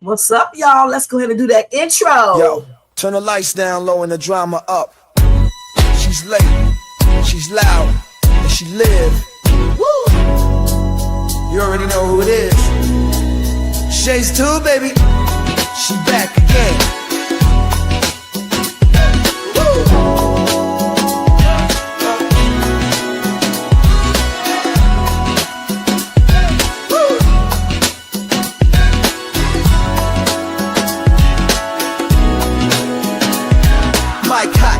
What's up, y'all? Let's go ahead and do that intro. Yo, turn the lights down low and the drama up. She's late, she's loud, and she live. Woo! You already know who it is. Shay's too, baby. She back again.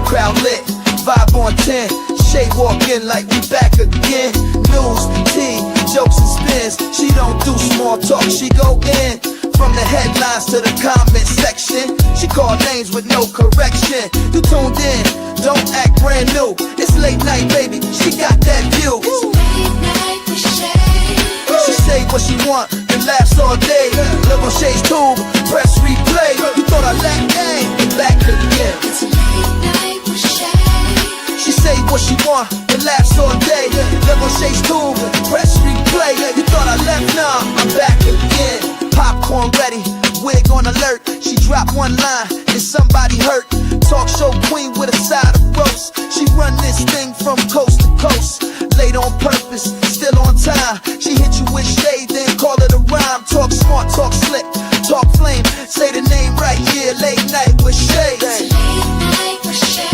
Crowd lit, 5 on 10. Shay walk in like we back again. News, tea, jokes and spins. She don't do small talk, she go in. From the headlines to the comment section, she call names with no correction. You tuned in, don't act brand new. It's late night, baby, she got that view. It's late night with Shay. She say what she want and laughs all day. Live on Shay's tube, press replay. You thought I lacked game, back again. It's late night with Shay. She say what she want and laughs all day. Live on Shay's tube, press replay. You thought I left, nah, I'm back again. Popcorn ready, wig on alert. She dropped one line and somebody hurt. Talk show queen with a side of roast. She run this thing from coast to coast. Late on purpose, still on time. She hit you with shade, then call it a rhyme. Talk smart, talk slick, talk flame. Say the name right, yeah, late night with Shay. It's late night with Shay.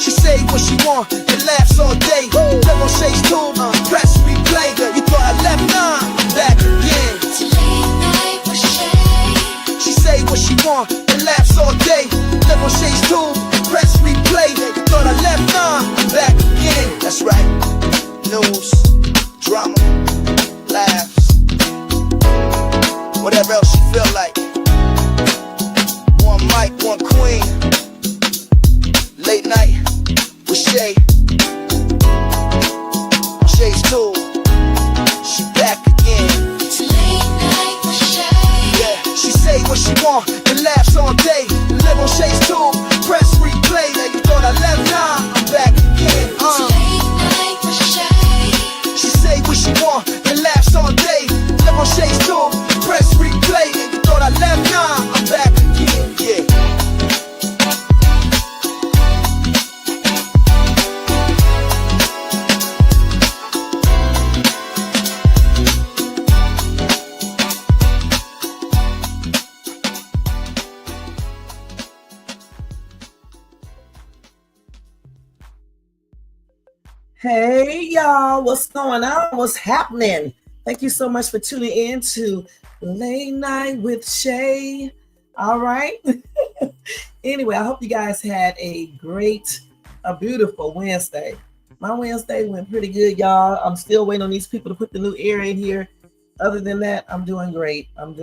She say what she want and laughs all day. Live on Shay's tube, press replay. You thought I left, nah, I'm back again. It's late night with Shay. She say what she want and laughs all day. Live on Shay's tube, press replay. You thought I left, nah, I'm back again. That's right. News, drama, laughs, whatever else you feel like. One mic, one queen. Late night with Shay. On Shay's tube, she back again. It's late night with Shay. Yeah, she say what she want and laughs all day. Live on Shay's tube, press replay. You thought I left, nah, I'm back again. It's late night with Shay. She say what she want and laughs all day. Live on Shay's tube, press replay. You thought I left, nah, I'm back again. Yeah. Hey, y'all. What's going on? What's happening? Thank you so much for tuning in to Late Night with Shay. All right. Anyway, I hope you guys had a beautiful Wednesday. My Wednesday went pretty good, y'all. I'm still waiting on these people to put the new air in here. Other than that, I'm doing great. I'm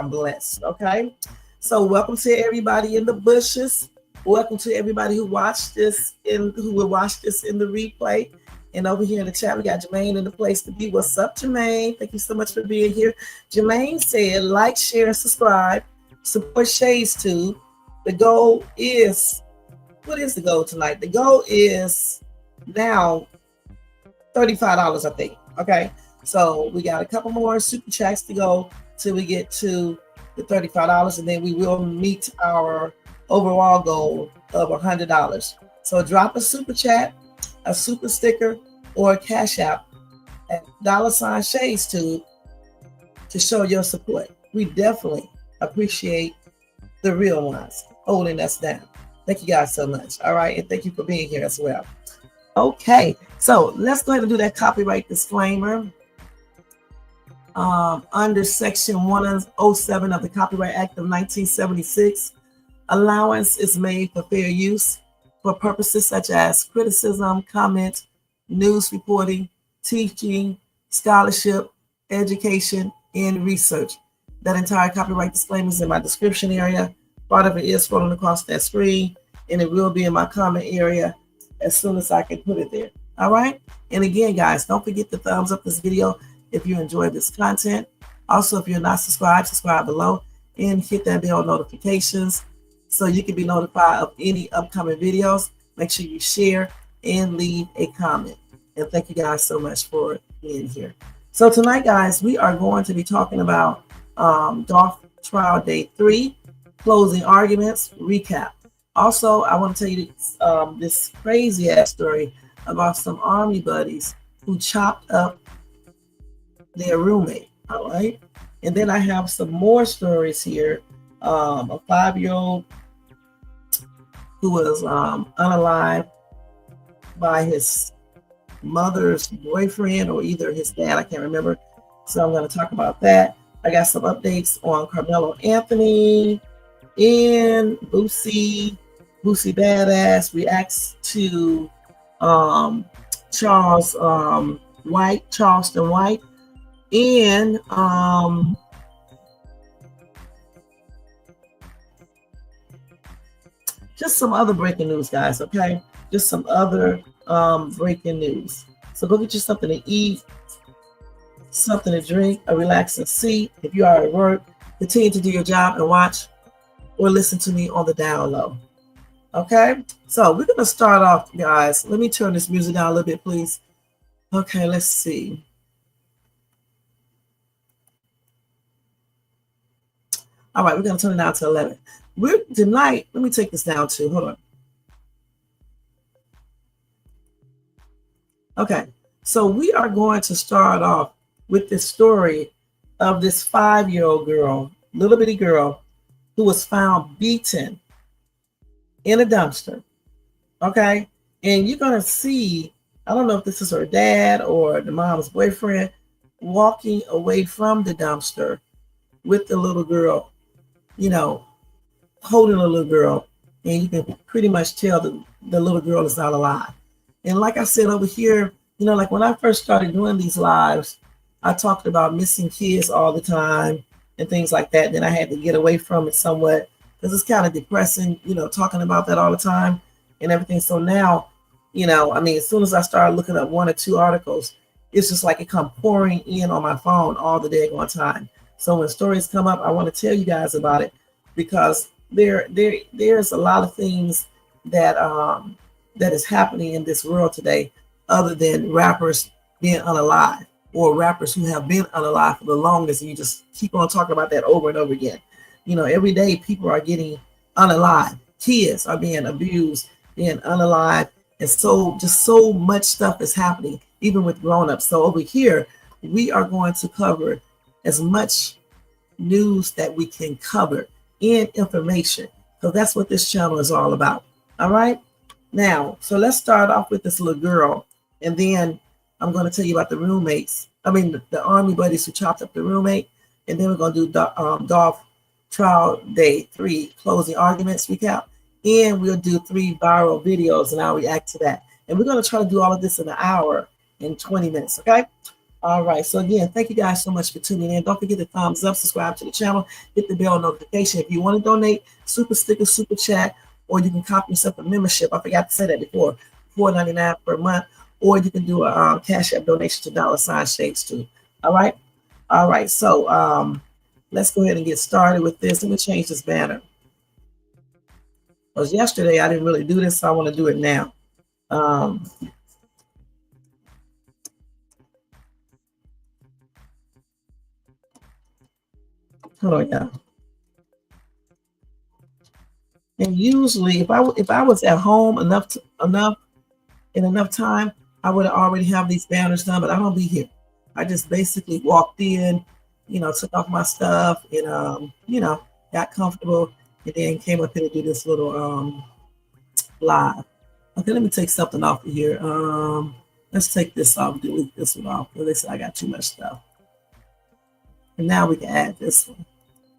blessed. Okay. So welcome to everybody in the bushes. Welcome to everybody who watched this and who will watch this in the replay. And over here in the chat, we got Jermaine in the place to be. What's up, Jermaine? Thank you so much for being here. Jermaine said, like, share, and subscribe. Support Shay's tube. The goal is, what is the goal tonight? The goal is now $35, I think. Okay. So we got a couple more super chats to go till we get to the $35. And then we will meet our overall goal of $100. So drop a super chat, a super sticker, or a cash app at $ Shay's tube to show your support. We definitely appreciate the real ones holding us down. Thank you guys so much. All right. And thank you for being here as well. Okay. So let's go ahead and do that copyright disclaimer. Under Section 107 of the Copyright Act of 1976, allowance is made for fair use for purposes such as criticism, comment, news reporting, teaching, scholarship, education, and research. That entire copyright disclaimer is in my description area. Part of it is scrolling across that screen, and it will be in my comment area as soon as I can put it there. All right. And again, guys, don't forget to thumbs up this video if you enjoyed this content. Also, if you're not subscribed, subscribe below and hit that bell notifications so you can be notified of any upcoming videos. Make sure you share and leave a comment. And thank you guys so much for being here. So tonight, guys, we are going to be talking about Dolph trial day 3, closing arguments, recap. Also, I want to tell you this crazy ass story about some army buddies who chopped up their roommate. All right. And then I have some more stories here. A 5-year-old who was unalived by his mother's boyfriend or either his dad, I can't remember. So I'm going to talk about that. I got some updates on Carmelo Anthony and Boosie Badass reacts to Charleston White, and just some other breaking news, guys. Okay, just some other breaking news. So go get you something to eat, something to drink, a relaxing seat. If you are at work, continue to do your job and watch or listen to me on the down low. Okay, so we're gonna start off, guys. Let me turn this music down a little bit, please. Okay, let's see. All right, we're gonna turn it down to 11. We're tonight. Let me take this down too. Hold on. Okay, so we are going to start off with this story of this 5-year-old girl, little bitty girl, who was found beaten in a dumpster. Okay, and you're gonna see, I don't know if this is her dad or the mom's boyfriend, walking away from the dumpster with the little girl, you know, holding a little girl, and you can pretty much tell the little girl is not alive. And like I said over here, you know, like when I first started doing these lives, I talked about missing kids all the time and things like that. Then I had to get away from it somewhat because it's kind of depressing, you know, talking about that all the time and everything. So now, you know, I mean, as soon as I started looking up 1 or 2 articles, it's just like it come pouring in on my phone all the day one time. So when stories come up, I want to tell you guys about it because there's a lot of things that that is happening in this world today, other than rappers being unalive or rappers who have been unalive for the longest, and you just keep on talking about that over and over again. You know, every day people are getting unalive. Kids are being abused, being unalive, and so much stuff is happening, even with grown-ups. So over here, we are going to cover as much news that we can cover in information. So that's what this channel is all about. All right. Now, so let's start off with this little girl, and then I'm going to tell you about the roommates. I mean, the army buddies who chopped up the roommate, and then we're going to do Dolph trial day 3 closing arguments recap, and we'll do 3 viral videos, and I'll react to that. And we're going to try to do all of this in an hour and 20 minutes. Okay. All right. So again, thank you guys so much for tuning in. Don't forget to thumbs up, subscribe to the channel, hit the bell notification. If you want to donate, super sticker, super chat, or you can copy yourself a membership. I forgot to say that before, $4.99 per month, or you can do a Cash App donation to $Shades too. All right. All right. So let's go ahead and get started with this. Let me change this banner. Because yesterday I didn't really do this, so I want to do it now. Hold on, y'all. And usually, if I was at home enough time, I would already have these banners done. But I don't be here. I just basically walked in, you know, took off my stuff, and you know, got comfortable, and then came up here to do this little live. Okay, let me take something off of here. Let's take this off. Delete this one off. Because they said I got too much stuff. And now we can add this one.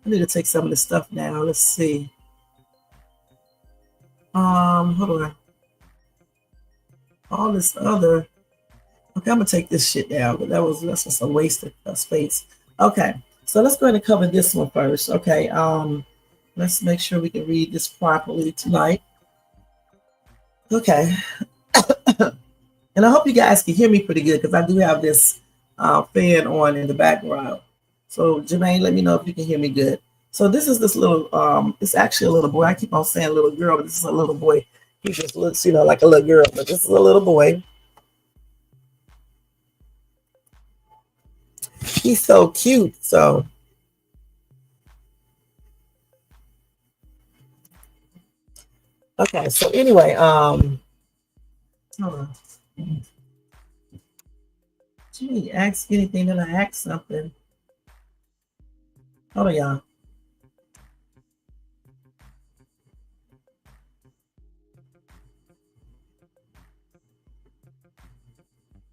I need to take some of this stuff down. Let's see. Hold on. All this other. Okay, I'm gonna take this shit down, but that's just a waste of space. Okay, so let's go ahead and cover this one first. Okay, let's make sure we can read this properly tonight. Okay, and I hope you guys can hear me pretty good because I do have this fan on in the background. So Jermaine, let me know if you can hear me good. So this is this little, it's actually a little boy. I keep on saying little girl, but this is a little boy. He just looks, you know, like a little girl, but this is a little boy. He's so cute. So Okay, so anyway, hold on. She didn't ask anything, then I asked something. Hold on, y'all.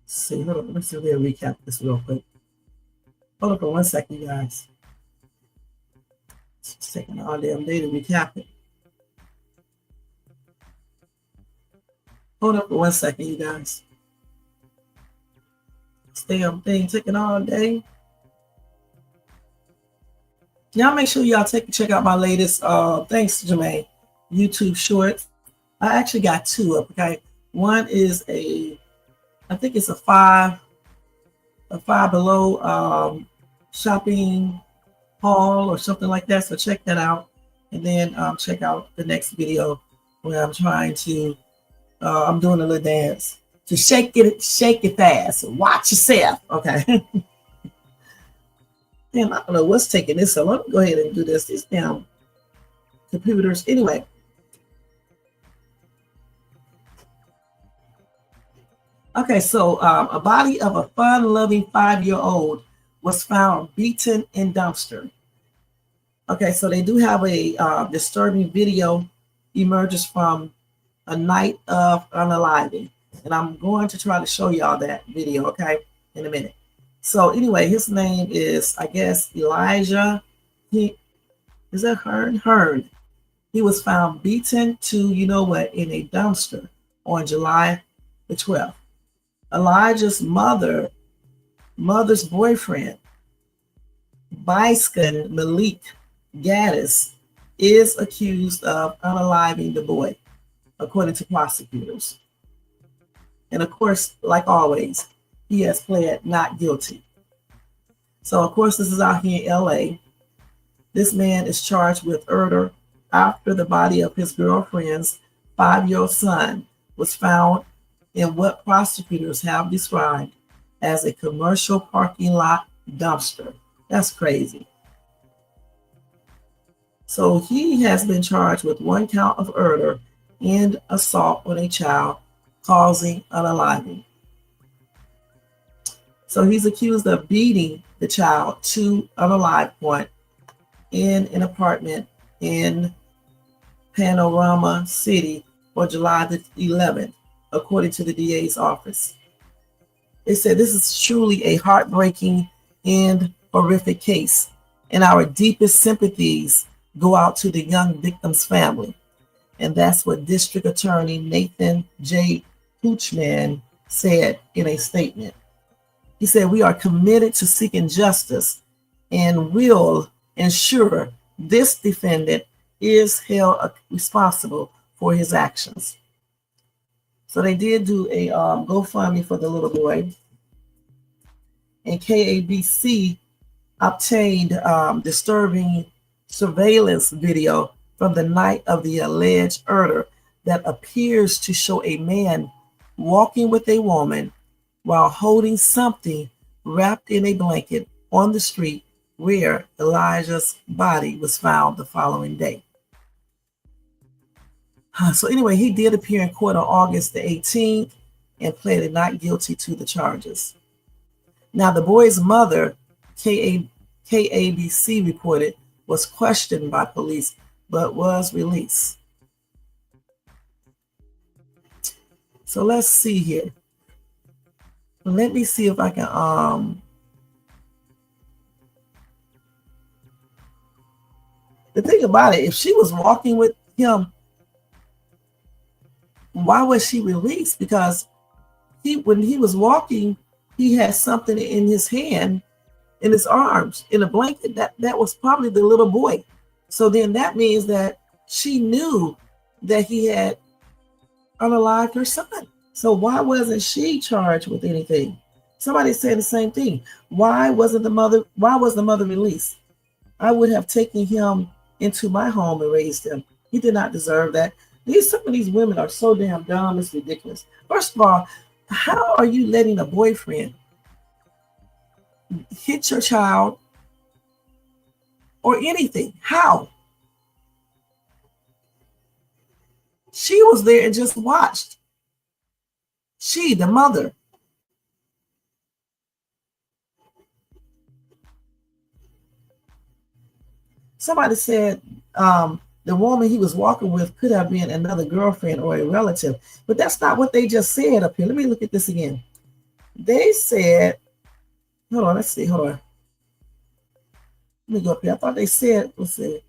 Let's see, hold on. Let's see if we'll recap this real quick. Hold on for 1 second, you guys. It's taking all damn day to recap it. Hold up for 1 second, you guys. This damn thing taking all day. Y'all make sure y'all check out my latest thanks Jermaine YouTube shorts. I actually got two up, okay? One is I think it's a five below shopping haul or something like that. So check that out. And then check out the next video where I'm trying to I'm doing a little dance to shake it fast. Watch yourself. Okay. Damn, I don't know what's taking this. So let me go ahead and do this. These damn computers. Anyway. Okay, so a body of a fun-loving 5-year-old was found beaten in dumpster. Okay, so they do have a disturbing video emerges from a night of unaliving. And I'm going to try to show y'all that video, okay, in a minute. So anyway, his name is, I guess, Elijah. Is that Hearn? He was found beaten to, you know what, in a dumpster on July the 12th. Elijah's mother's boyfriend, Biscan Malik Gaddis, is accused of unaliving the boy, according to prosecutors. And of course, like always, he has pled not guilty. So of course, this is out here in LA. This man is charged with murder after the body of his girlfriend's 5-year-old son was found in what prosecutors have described as a commercial parking lot dumpster. That's crazy. So he has been charged with 1 count of murder and assault on a child causing unaliving. So he's accused of beating the child to unalive point in an apartment in Panorama City on July the 11th, according to the DA's office. They said this is truly a heartbreaking and horrific case, and our deepest sympathies go out to the young victim's family. And that's what District Attorney Nathan J. Poochman said in a statement. He said, "We are committed to seeking justice and will ensure this defendant is held responsible for his actions." So they did do a GoFundMe for the little boy. And KABC obtained disturbing surveillance video from the night of the alleged murder that appears to show a man walking with a woman while holding something wrapped in a blanket on the street where Elijah's body was found the following day. So anyway, he did appear in court on August the 18th and pleaded not guilty to the charges. Now, the boy's mother, KABC reported, was questioned by police but was released. So let's see here. Let me see if I can the thing about it, if she was walking with him, why was she released? Because when he was walking, he had something in his hand, in his arms, in a blanket. That was probably the little boy. So then that means that she knew that he had unalived her son. So why wasn't she charged with anything? Somebody said the same thing. Why was the mother released? I would have taken him into my home and raised him. He did not deserve that. Some of these women are so damn dumb, it's ridiculous. First of all, how are you letting a boyfriend hit your child or anything? How? She was there and just watched. She, the mother. Somebody said the woman he was walking with could have been another girlfriend or a relative, but that's not what they just said up here. Let me look at this again. They said, hold on, let's see, hold on. Let me go up here. I thought they said, let's see.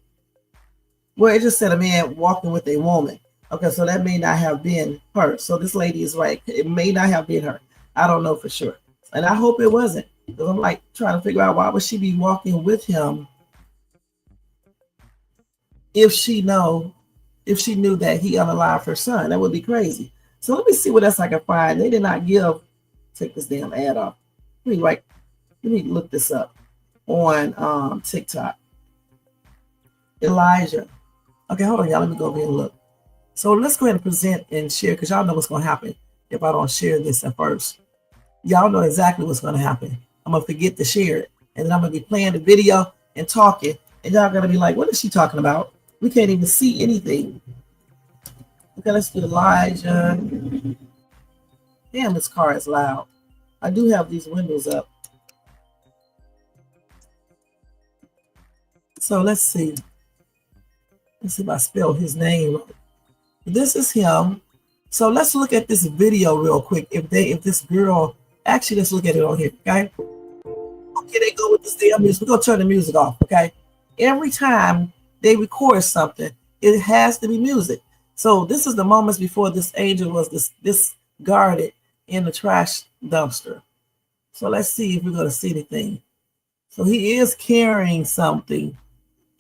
Well, it just said a man walking with a woman. Okay, so that may not have been her. So this lady is right. It may not have been her. I don't know for sure. And I hope it wasn't. Because I'm like trying to figure out why would she be walking with him if she knew that he unalived her son. That would be crazy. So let me see what else I can find. They did not take this damn ad off. Let me look this up on TikTok. Elijah. Okay, hold on, y'all. Let me go over here and look. So let's go ahead and present and share, because y'all know what's going to happen if I don't share this at first. Y'all know exactly what's going to happen. I'm going to forget to share it. And then I'm going to be playing the video and talking. And y'all going to be like, what is she talking about? We can't even see anything. Okay, let's do Elijah. Damn, this car is loud. I do have these windows up. So let's see. Let's see if I spell his name right. This is him. So let's look at this video real quick. If this girl, actually, let's look at it on here, okay? Okay, they go with this damn music. We're gonna turn the music off, okay? Every time they record something, it has to be music. So this is the moments before this angel was discarded in the trash dumpster. So let's see if we're gonna see anything. So he is carrying something.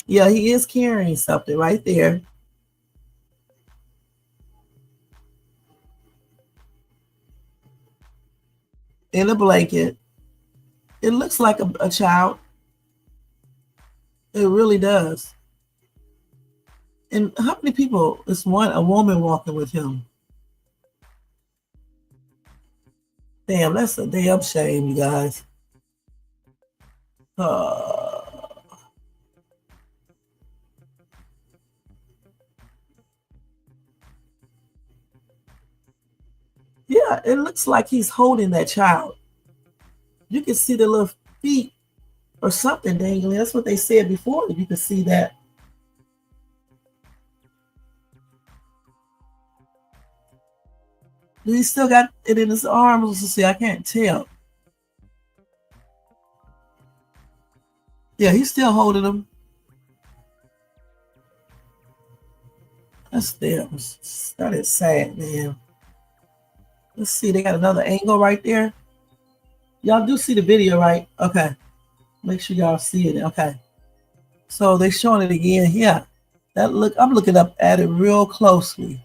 Yeah, he is carrying something right there. In a blanket. It looks like a child. It really does. And how many people is a woman walking with him? Damn, that's a damn shame, you guys. Yeah, it looks like he's holding that child. You can see the little feet or something dangling. That's what they said before. You can see that. Do he still got it in his arms? Let's see, I can't tell. Yeah, he's still holding him. That's damn. That is sad, man. Let's see, they got another angle right there. Y'all do see the video, right? Okay. Make sure y'all see it. Okay. So they're showing it again. Yeah. I'm looking up at it real closely.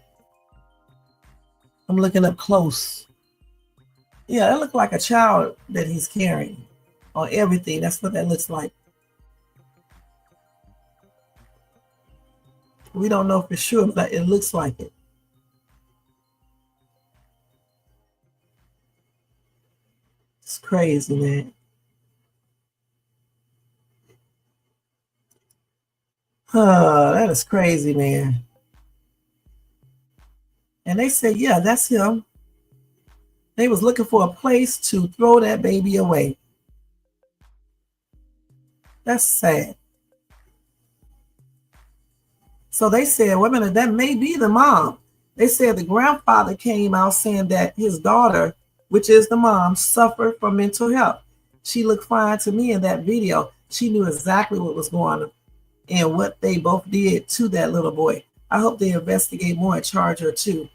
I'm looking up close. Yeah, it looks like a child that he's carrying on everything. That's what that looks like. We don't know for sure, but it looks like it. It's crazy, man. That is crazy, man. And they said, yeah, that's him. They was looking for a place to throw that baby away. That's sad. So they said, wait a minute, that may be the mom. They said the grandfather came out saying that his daughter, which is the mom, suffered from mental health. She looked fine to me in that video. She knew exactly what was going on and what they both did to that little boy. I hope they investigate more and charge her too.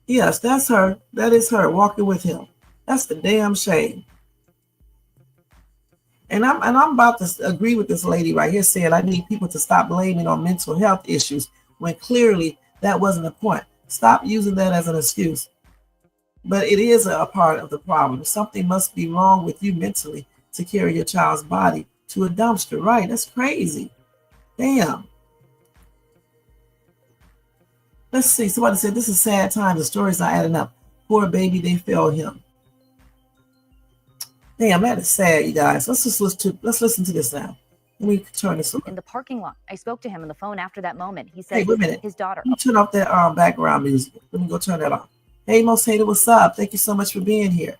Yes, that's her. That is her walking with him. That's the damn shame. And I'm about to agree with this lady right here saying I need people to stop blaming on mental health issues when clearly that wasn't the point. Stop using that as an excuse. But it is a part of the problem. Something must be wrong with you mentally to carry your child's body to a dumpster. Right? That's crazy. Damn. Let's see. Somebody said this is sad time. The story's not adding up. Poor baby, they failed him. Damn, that is sad, you guys. Let's listen to this now. Let me turn this on. In the parking lot, I spoke to him on the phone after that moment. He Hey, said wait a minute. his daughter. Let me turn off that background music. Let me go turn that off. Hey, Most Hated, what's up? Thank you so much for being here.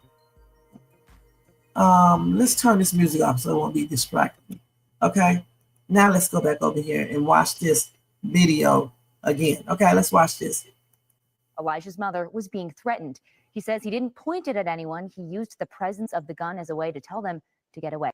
Let's turn this music off so it won't be distracting. Okay. Now let's go back over here and watch this video again. Okay, let's watch this. Elijah's mother was being threatened. He says he didn't point it at anyone. He used the presence of the gun as a way to tell them to get away.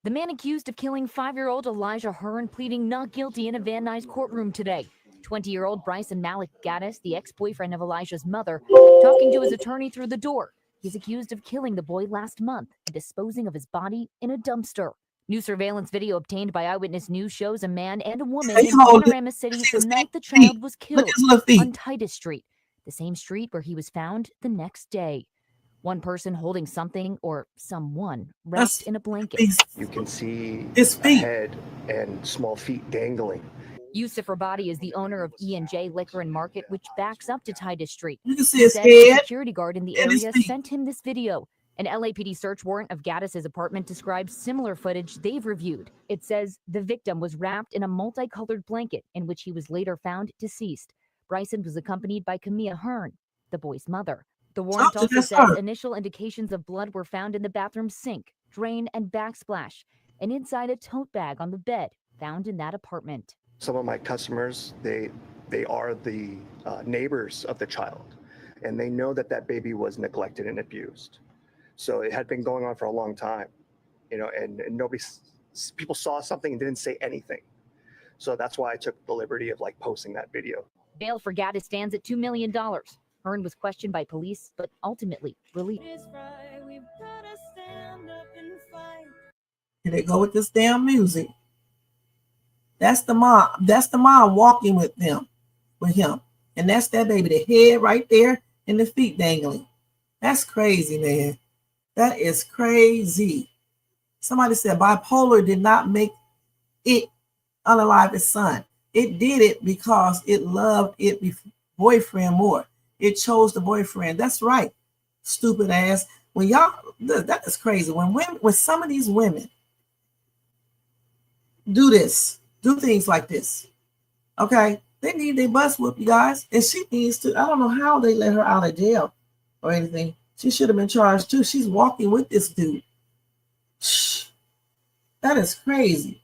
The man accused of killing 5-year-old Elijah Hearn pleading not guilty in a Van Nuys courtroom today. 20-year-old Bryson Malik Gaddis, the ex-boyfriend of Elijah's mother, talking to his attorney through the door. He's accused of killing the boy last month and disposing of his body in a dumpster. New surveillance video obtained by Eyewitness News shows a man and a woman in Panorama City the night the child was killed on Titus Street, the same street where he was found the next day. One person holding something or someone wrapped in a blanket. You can see his a head and small feet dangling. Yusuf Rabadi is the owner of E&J Liquor and Market, which backs up to Titus Street. You can see his head. A Security guard in the area sent him this video. An LAPD search warrant of Gaddis's apartment describes similar footage they've reviewed. It says the victim was wrapped in a multicolored blanket in which he was later found deceased. Bryson was accompanied by Camilla Hearn, the boy's mother. The warrant also says initial indications of blood were found in the bathroom sink, drain, and backsplash, and inside a tote bag on the bed found in that apartment. Some of my customers, they are the neighbors of the child, and they know that that baby was neglected and abused. So it had been going on for a long time, you know, and people saw something and didn't say anything. So that's why I took the liberty of posting that video. Bail for Gaddis stands at $2 million. Hearn was questioned by police, but ultimately released. Here they go with this damn music. That's the mom. That's the mom walking with him. And that's that baby, the head right there and the feet dangling. That's crazy, man. That is crazy. Somebody said bipolar did not make it unalive its son. It did it because it loved its boyfriend more. It chose the boyfriend. That's right. Stupid ass. When y'all, that is crazy. When some of these women do things like this, okay, they need their bus whoop, you guys. And she needs to, I don't know how they let her out of jail or anything. She should have been charged too. She's walking with this dude. Shh. That is crazy.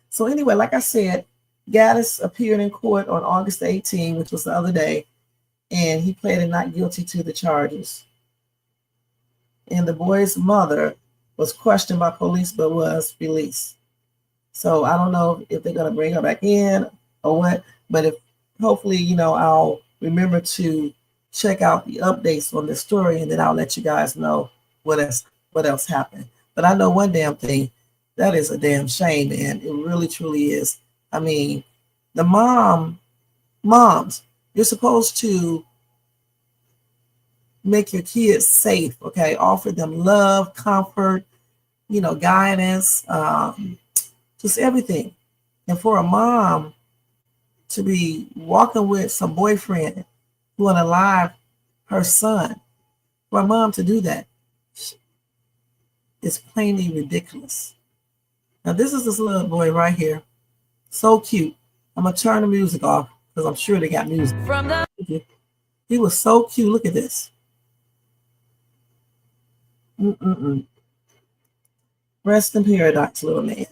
So anyway, like I said, Gaddis appeared in court on August 18, which was the other day, and he pleaded not guilty to the charges. And the boy's mother was questioned by police but was released. So I don't know if they're going to bring her back in or what, but if hopefully, I'll remember to check out the updates on this story, and then I'll let you guys know what else happened. But I know one damn thing. That is a damn shame, man. It really, truly is. I mean, the moms, you're supposed to make your kids safe, okay? Offer them love, comfort, guidance, just everything. And for a mom to be walking with some boyfriend who unalive her son, for a mom to do that is plainly ridiculous. Now, this is this little boy right here. So cute. I'm going to turn the music off because I'm sure they got music. He was so cute. Look at this. Rest in paradise, little man.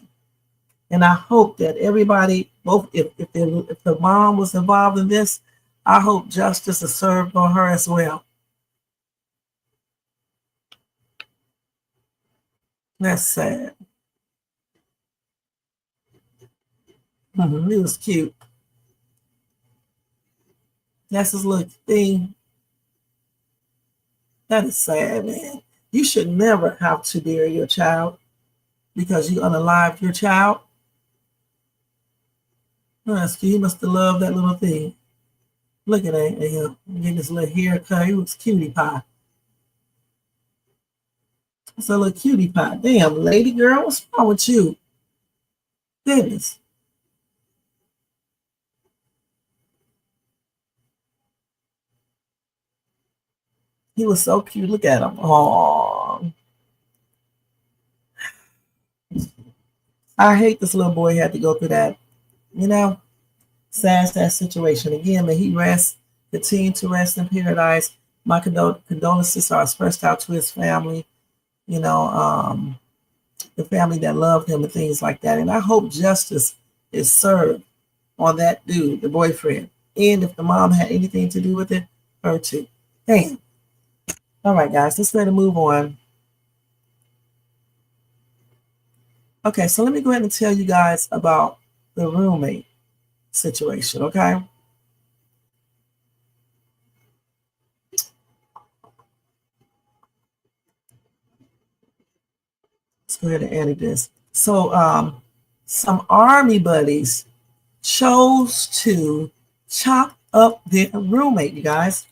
And I hope that everybody, both if the mom was involved in this, I hope justice is served on her as well. That's sad. He was cute. That's his little thing. That is sad, man. You should never have to bury your child because you unalived your child. He must have loved that little thing. Look at him getting his little haircut. He was cutie pie. It's a little cutie pie. Damn, lady girl, what's wrong with you? Goodness. He was so cute. Look at him. Oh, I hate this little boy had to go through that. You know, sad situation. Again, may he continue to rest in paradise. My condolences are expressed out to his family, you know, the family that loved him and things like that. And I hope justice is served on that dude, the boyfriend. And if the mom had anything to do with it, her too. Damn. All right, guys, let's try to move on. Okay, so let me go ahead and tell you guys about the roommate situation, okay? Let's go ahead and edit this. So some army buddies chose to chop up their roommate, you guys.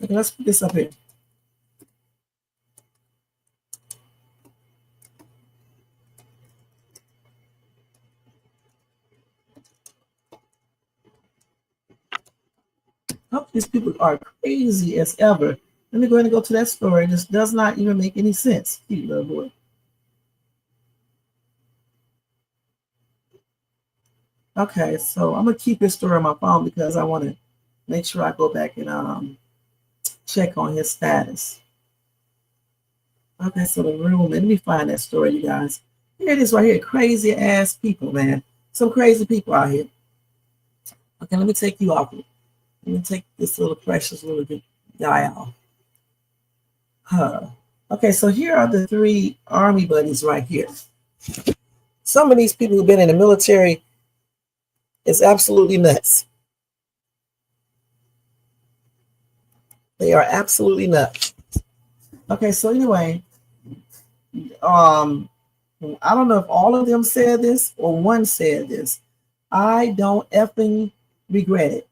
Okay, let's put this up here. Oh, these people are crazy as ever. Let me go ahead and go to that story. This does not even make any sense. Cute little boy. Okay, so I'm gonna keep this story on my phone because I want to make sure I go back and check on his status. Okay, so the room. Let me find that story, you guys. Here it is right here. Crazy ass people, man. Some crazy people out here. Okay, let me take you off. Let me take this little precious little guy off. Okay, so here are the three army buddies right here. Some of these people who've been in the military is absolutely nuts. They are absolutely nuts. Okay, so anyway, I don't know if all of them said this or one said this. I don't effing regret it.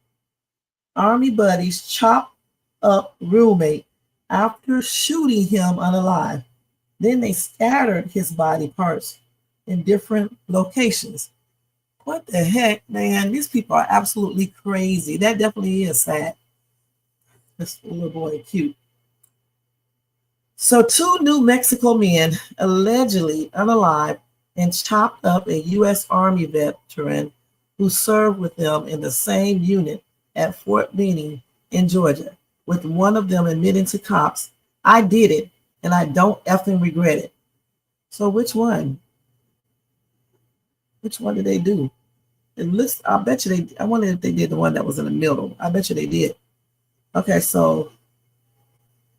Army buddies chop up roommate after shooting him unalive. Then they scattered his body parts in different locations. What the heck, man? These people are absolutely crazy. That definitely is sad. This little boy, cute. So 2 New Mexico men allegedly unalive and chopped up a U.S. Army veteran who served with them in the same unit at Fort Benning in Georgia, with one of them admitting to cops, "I did it and I don't effing regret it." So which one? Which one did they do? I bet you I wonder if they did the one that was in the middle. I bet you they did. Okay, so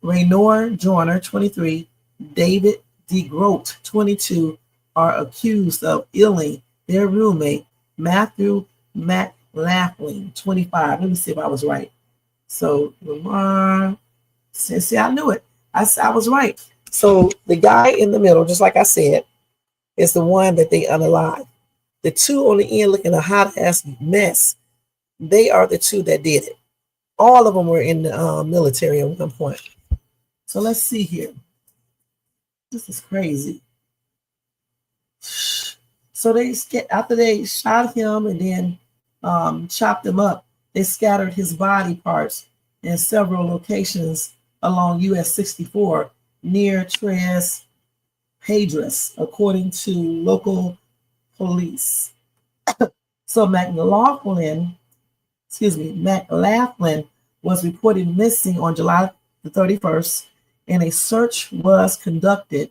Raynor Joyner, 23, David DeGroat, 22, are accused of killing their roommate, Matthew McLaughlin, 25. Let me see if I was right. So Lamar, see, I knew it. I was right. So the guy in the middle, just like I said, is the one that they unalive. The 2 on the end looking a hot ass mess, they are the 2 that did it. All of them were in the military at one point. So let's see here. This is crazy. So after they shot him and then chopped him up, they scattered his body parts in several locations along US 64 near Tres Padres, according to local police. So McLaughlin was reported missing on July the 31st, and a search was conducted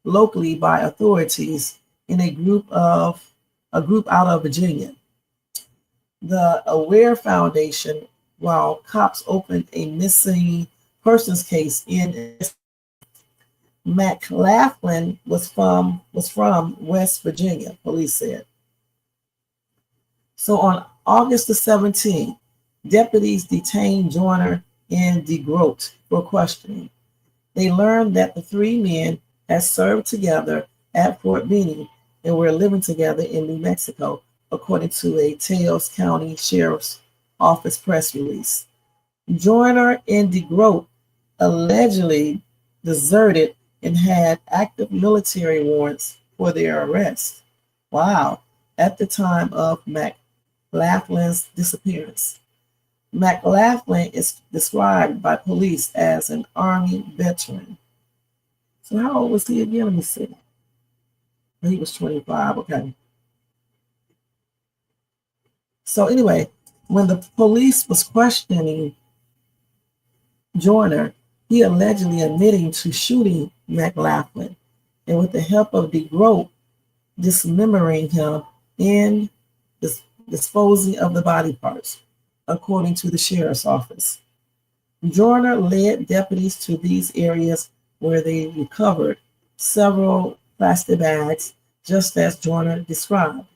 locally by authorities in a group out of Virginia. The Aware Foundation, while cops opened a missing persons case in McLaughlin was from West Virginia, police said. So on August the 17th, deputies detained Joyner and DeGroat for questioning. They learned that the 3 men had served together at Fort Benning and were living together in New Mexico, according to a Taos County Sheriff's Office press release. Joyner and DeGroat allegedly deserted and had active military warrants for their arrest. Wow, at the time of McLaughlin's disappearance. McLaughlin is described by police as an Army veteran. So how old was he again? Let me see. He was 25, okay. So anyway, when the police was questioning Joyner, he allegedly admitting to shooting McLaughlin, and with the help of DeGroat, dismembering him and disposing of the body parts, according to the sheriff's office. Joyner led deputies to these areas where they recovered several plastic bags, just as Joyner described.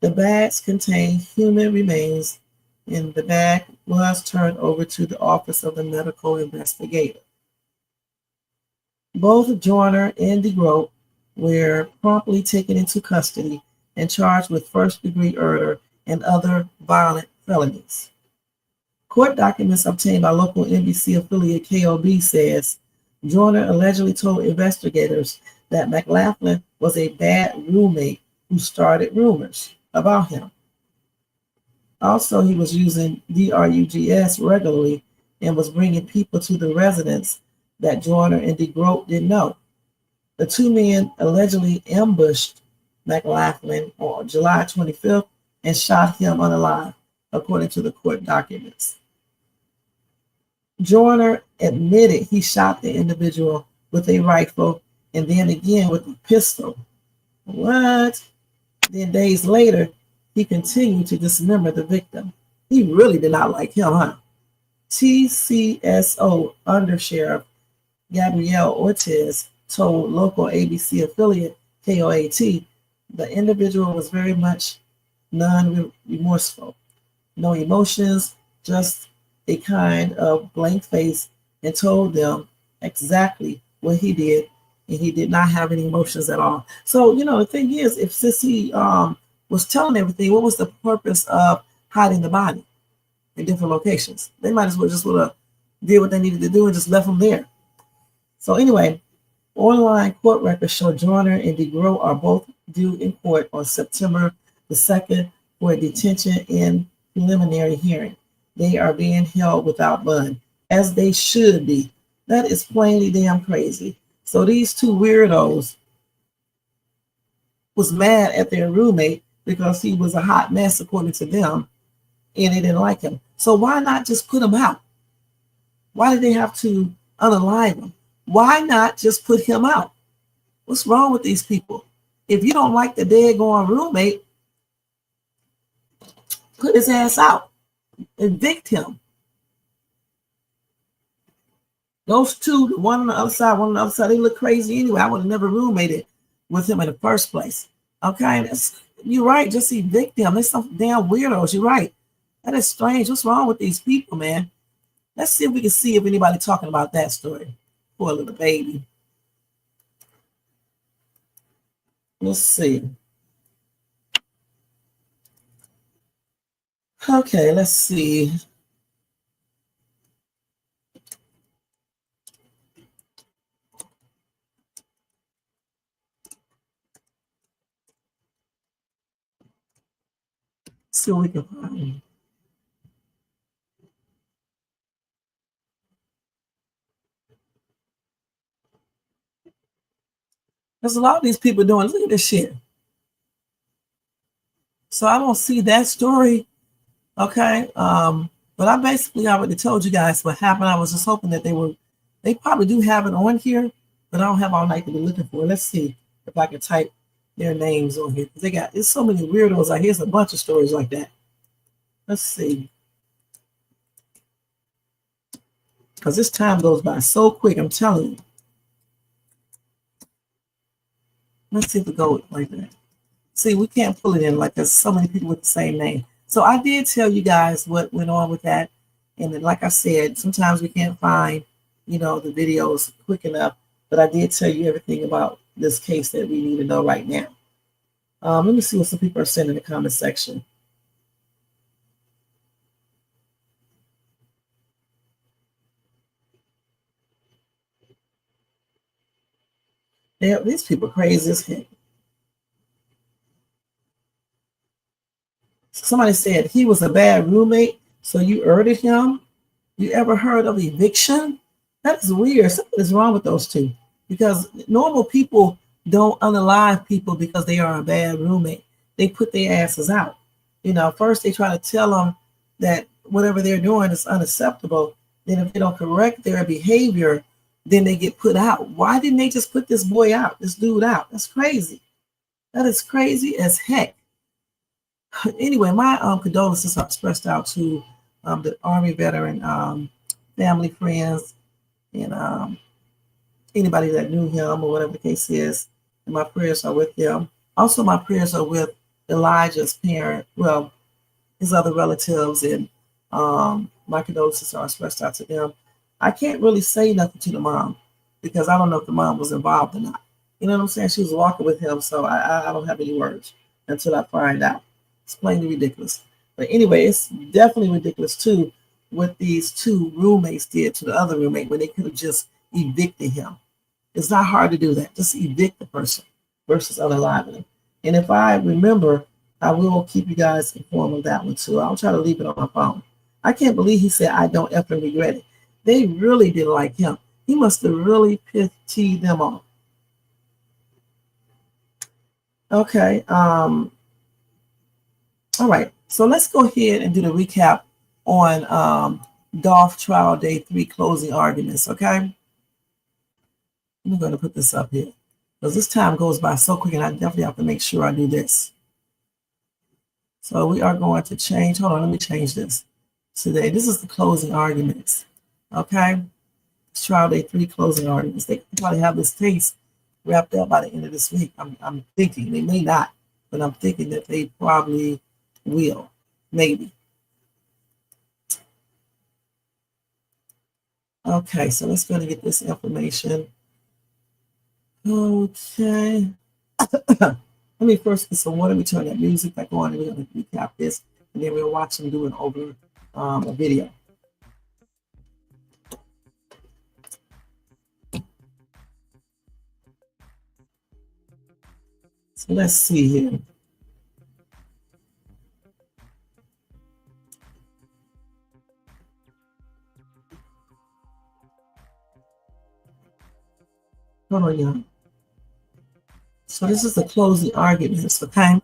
The bags contained human remains, and the bag was turned over to the Office of the Medical Investigator. Both Joyner and DeGroat were promptly taken into custody and charged with first-degree murder and other violent felonies. Court documents obtained by local NBC affiliate KOB says Joyner allegedly told investigators that McLaughlin was a bad roommate who started rumors about him. Also, he was using drugs regularly and was bringing people to the residence that Joyner and DeGroat didn't know. The two men allegedly ambushed McLaughlin on July 25th and shot him unalive, according to the court documents. Joyner admitted he shot the individual with a rifle and then again with a pistol. What? Then days later, he continued to dismember the victim. He really did not like him, huh? TCSO Undersheriff Gabrielle Ortiz told local ABC affiliate KOAT the individual was very much non-remorseful, no emotions, just a kind of blank face, and told them exactly what he did, and he did not have any emotions at all. So, the thing is, if since he was telling everything, what was the purpose of hiding the body in different locations? They might as well just would have did what they needed to do and just left him there. So anyway, online court records show Joyner and DeGroat are both due in court on September the 2nd for a detention and preliminary hearing. They are being held without bond, as they should be. That is plainly damn crazy. So these two weirdos was mad at their roommate because he was a hot mess, according to them, and they didn't like him. So why not just put him out? Why did they have to unalive him? Why not just put him out? What's wrong with these people? If you don't like the daggone roommate, put his ass out. Evict him. Those two, one on the other side, one on the other side, they look crazy anyway. I would have never roommated with him in the first place. Okay, you're right. Just evict them. They're some damn weirdos. You're right. That is strange. What's wrong with these people, man? Let's see if we can see if anybody talking about that story. Poor little baby. Let's see. Okay, let's see. See what we can find. There's a lot of these people doing, look at this shit. So I don't see that story. Okay. But I basically already told you guys what happened. I was just hoping that they probably do have it on here, but I don't have all night to be looking for it. Let's see if I can type their names on here. There's so many weirdos out here. There's a bunch of stories like that. Let's see. Because this time goes by so quick, I'm telling you. Let's see if it goes like that. See, we can't pull it in like there's so many people with the same name. So I did tell you guys what went on with that. And then, like I said, sometimes we can't find, the videos quick enough. But I did tell you everything about this case that we need to know right now. Let me see what some people are saying in the comment section. These people are crazy as heck. Somebody said he was a bad roommate, so you murdered him. You ever heard of eviction? That is weird. Something is wrong with those two, because normal people don't unalive people because they are a bad roommate. They put their asses out. First they try to tell them that whatever they're doing is unacceptable. Then if they don't correct their behavior, then they get put out. Why didn't they just put this boy out, this dude out? That's crazy. That is crazy as heck. Anyway, my condolences are expressed out to the Army veteran family, friends, and anybody that knew him or whatever the case is. And my prayers are with them. Also, my prayers are with Elijah's parent, well, his other relatives, and my condolences are expressed out to them. I can't really say nothing to the mom because I don't know if the mom was involved or not. You know what I'm saying? She was walking with him, so I don't have any words until I find out. It's plainly ridiculous. But anyway, it's definitely ridiculous too what these two roommates did to the other roommate when they could have just evicted him. It's not hard to do that. Just evict the person versus unaliving them. And if I remember, I will keep you guys informed of that one too. I'll try to leave it on my phone. I can't believe he said, I don't ever regret it. They really didn't like him. He must have really pitied them off. Okay. All right. So let's go ahead and do the recap on Dolph trial day 3 closing arguments. Okay. I'm going to put this up here because this time goes by so quick and I definitely have to make sure I do this. So we are going to change. Hold on. Let me change this today. This is the closing arguments. Okay. It's trial day 3 closing arguments. They probably have this case wrapped up by the end of this week. I'm thinking they may not, but I'm thinking that they probably will. Maybe. Okay, so let's go and get this information. Okay. Let me first get some water. Let me turn that music back on and we're going to recap this. And then we'll watch them do it over a video. So let's see here. Hold on, y'all. So this is the closing arguments, okay?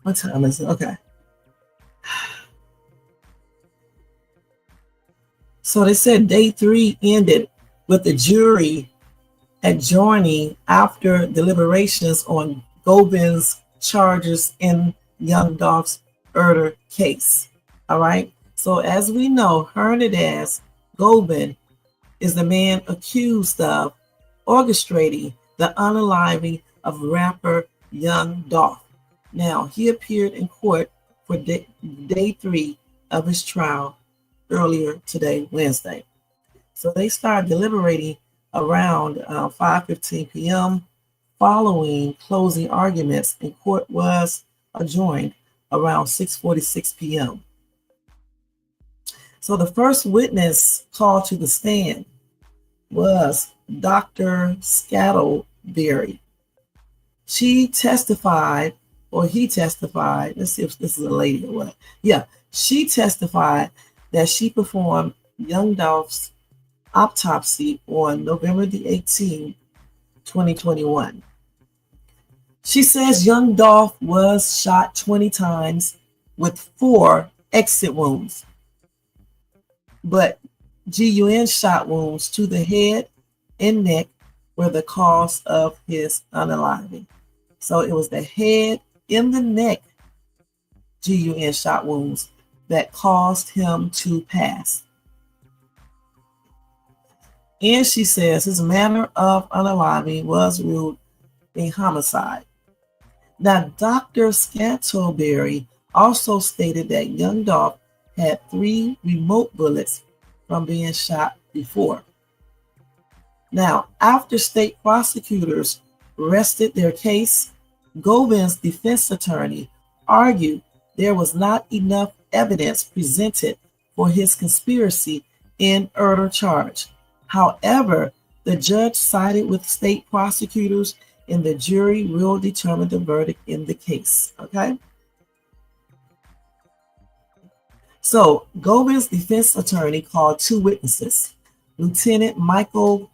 What time is it? Okay. So they said day 3 ended with the jury adjourning after deliberations on Gobin's charges in young Dolph's murder case. All right. So as we know, Hernandez Gobin is the man accused of orchestrating the unaliving of rapper Young Dolph. Now, he appeared in court for day 3 of his trial earlier today, Wednesday. So they started deliberating around 5:15 p.m. Following closing arguments, and court was adjourned around 6:46 p.m. So the first witness called to the stand was Dr. Scattleberry. She testified, or he testified, let's see if this is a lady or what. Yeah, she testified that she performed young Dolph's autopsy on November the 18th, 2021. She says young Dolph was shot 20 times with 4 exit wounds, but GUN shot wounds to the head and neck were the cause of his unaliving. So it was the head and the neck GUN shot wounds that caused him to pass. And she says his manner of unaliving was ruled a homicide. Now, Dr. Scattleberry also stated that young Dolph had 3 remote bullets from being shot before. Now, after state prosecutors rested their case, Gobin's defense attorney argued there was not enough evidence presented for his conspiracy and murder charge. However, the judge sided with state prosecutors and the jury will determine the verdict in the case. Okay. So Gobin's defense attorney called 2 witnesses, Lieutenant Michael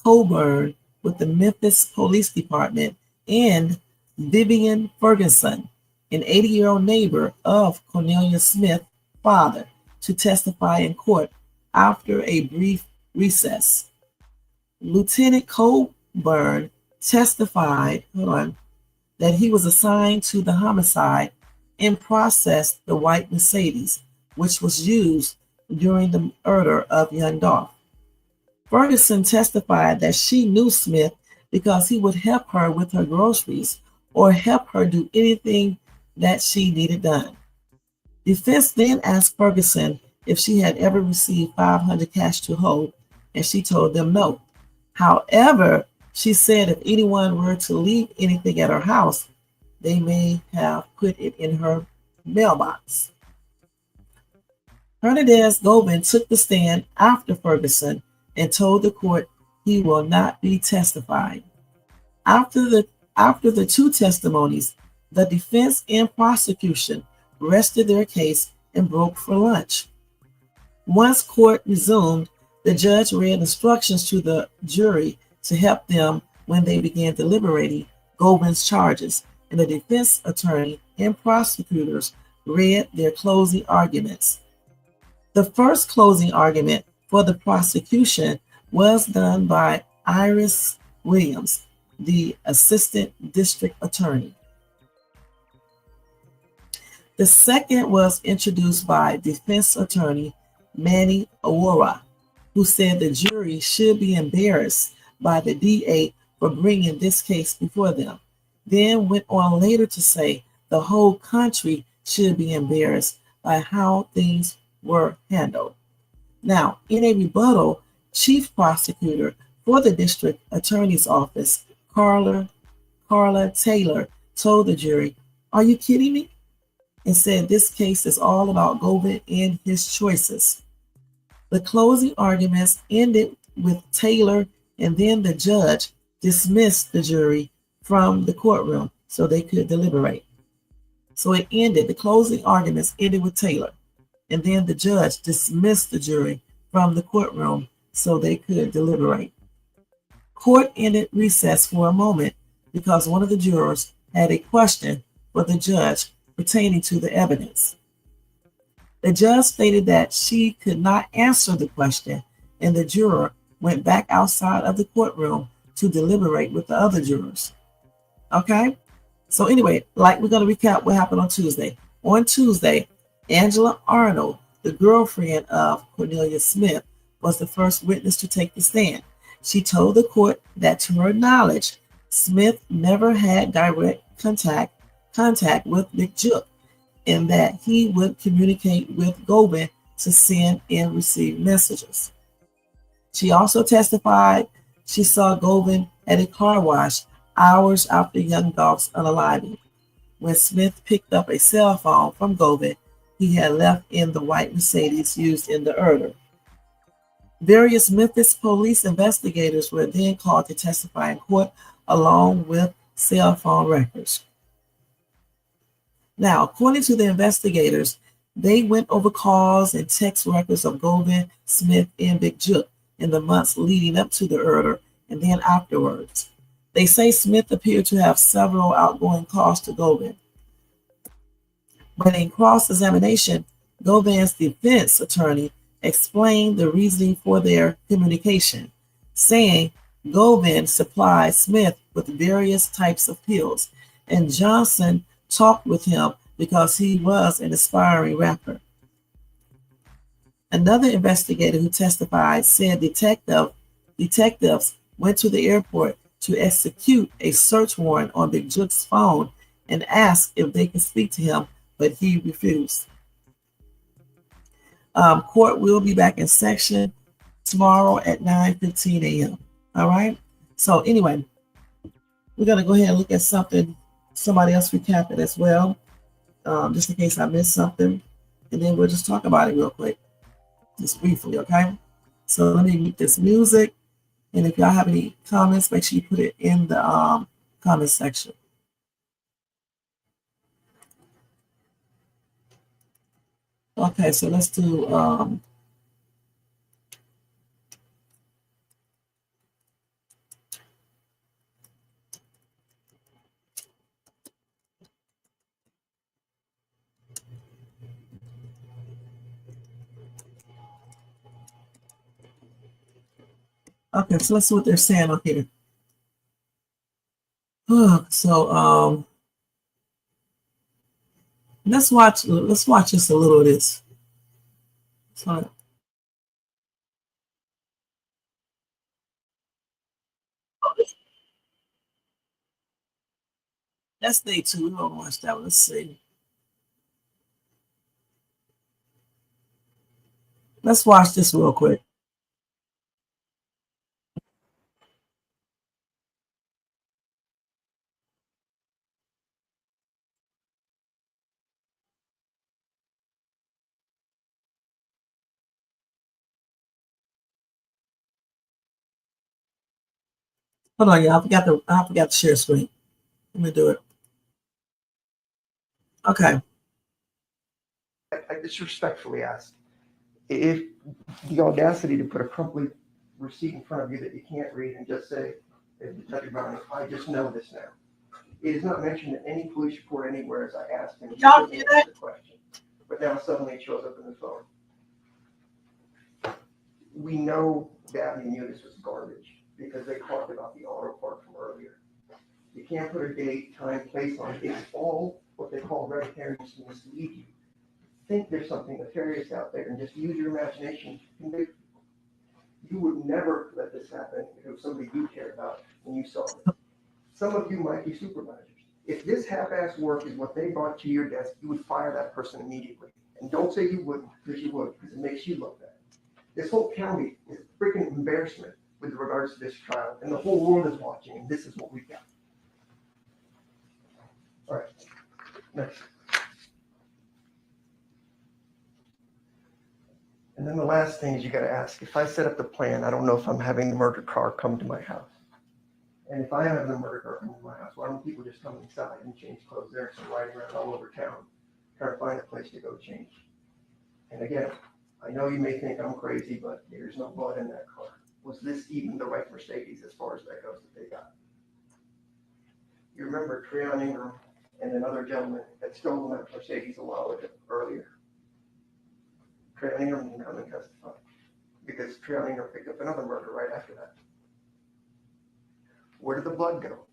Coburn with the Memphis Police Department and Vivian Ferguson, an 80-year-old neighbor of Cornelius Smith's father, to testify in court after a brief recess. Lieutenant Colburn testified, that he was assigned to the homicide and processed the white Mercedes, which was used during the murder of young Dolph. Ferguson testified that she knew Smith because he would help her with her groceries or help her do anything that she needed done. Defense then asked Ferguson if she had ever received $500 cash to hold, and she told them no. However, she said if anyone were to leave anything at her house, they may have put it in her mailbox. Hernandez Govan took the stand after Ferguson and told the court he will not be testifying. After the two testimonies, the defense and prosecution rested their case and broke for lunch. Once court resumed, the judge read instructions to the jury to help them when they began deliberating Govan's charges, and the defense attorney and prosecutors read their closing arguments. The first closing argument for the prosecution was done by Iris Williams, the assistant district attorney. The second was introduced by defense attorney Manny Awora, who said the jury should be embarrassed by the DA for bringing this case before them, then went on later to say the whole country should be embarrassed by how things were handled. Now, in a rebuttal, Chief Prosecutor for the District Attorney's Office, Carla Taylor, told the jury, "Are you kidding me?" and said this case is all about Govan and his choices. The closing arguments ended with Taylor, and then the judge dismissed the jury from the courtroom so they could deliberate. So the closing arguments ended with Taylor, and then the judge dismissed the jury from the courtroom so they could deliberate. Court ended recess for a moment because one of the jurors had a question for the judge pertaining to the evidence. The judge stated that she could not answer the question, and the juror went back outside of the courtroom to deliberate with the other jurors. Okay? So anyway, we're going to recap what happened on Tuesday. On Tuesday, Angela Arnold, the girlfriend of Cornelius Smith, was the first witness to take the stand. She told the court that to her knowledge, Smith never had direct contact with Big Jook, and that he would communicate with Govan to send and receive messages. She also testified she saw Govan at a car wash hours after young Dolph's unaliving. When Smith picked up a cell phone from Govan, he had left in the white Mercedes used in the murder. Various Memphis police investigators were then called to testify in court along with cell phone records. Now, according to the investigators, they went over calls and text records of Govan, Smith, and Big Jook in the months leading up to the murder and then afterwards. They say Smith appeared to have several outgoing calls to Govan. But in cross-examination, Govan's defense attorney explained the reasoning for their communication, saying Govan supplied Smith with various types of pills, and Johnson talked with him because he was an aspiring rapper. Another investigator who testified said detectives went to the airport to execute a search warrant on Big Jook's phone and asked if they could speak to him, but he refused. Court will be back in session tomorrow at 9:15 a.m. All right. So anyway, we're going to go ahead and look at somebody else recap it as well, just in case I missed something. And then we'll just talk about it real quick, just briefly, okay? So let me mute this music. And if y'all have any comments, make sure you put it in the comment section. Okay, so let's do Okay, so let's see what they're saying on here. So let's watch just a little of this. So that's day two. We don't watch that one. Let's see. Let's watch this real quick. Hold on, y'all. I forgot to share screen. Let me do it. Okay. I disrespectfully ask if the audacity to put a crumpled receipt in front of you that you can't read and just say, if Detective Brown, I just know this now. It is not mentioned in any police report anywhere as I asked him. Y'all hear that? The question. But now suddenly it shows up in the phone. We know Dabney knew this was garbage because they talked about the auto part from earlier. You can't put a date, time, place on it. It's all what they call red herrings to mislead you. Think there's something nefarious out there and just use your imagination to convict people. You would never let this happen if it was somebody you cared about when you saw this. Some of you might be supervisors. If this half-ass work is what they brought to your desk, you would fire that person immediately. And don't say you wouldn't, because you would, because it makes you look bad. This whole county is a freaking embarrassment with regards to this trial, and the whole world is watching, and this is what we've got. All right, next. And then the last thing is you got to ask, if I set up the plan, I don't know if I'm having the murder car come to my house. And if I have the murder car come to my house, why don't people just come inside and change clothes there instead of riding around all over town trying to find a place to go change? And again, I know you may think I'm crazy, but there's no blood in that car. Was this even the right Mercedes as far as that goes that they got? You remember Treon Ingram and another gentleman had stolen that Mercedes a while earlier. Treon Ingram didn't come and testify because Treon Ingram picked up another murder right after that. Where did the blood go?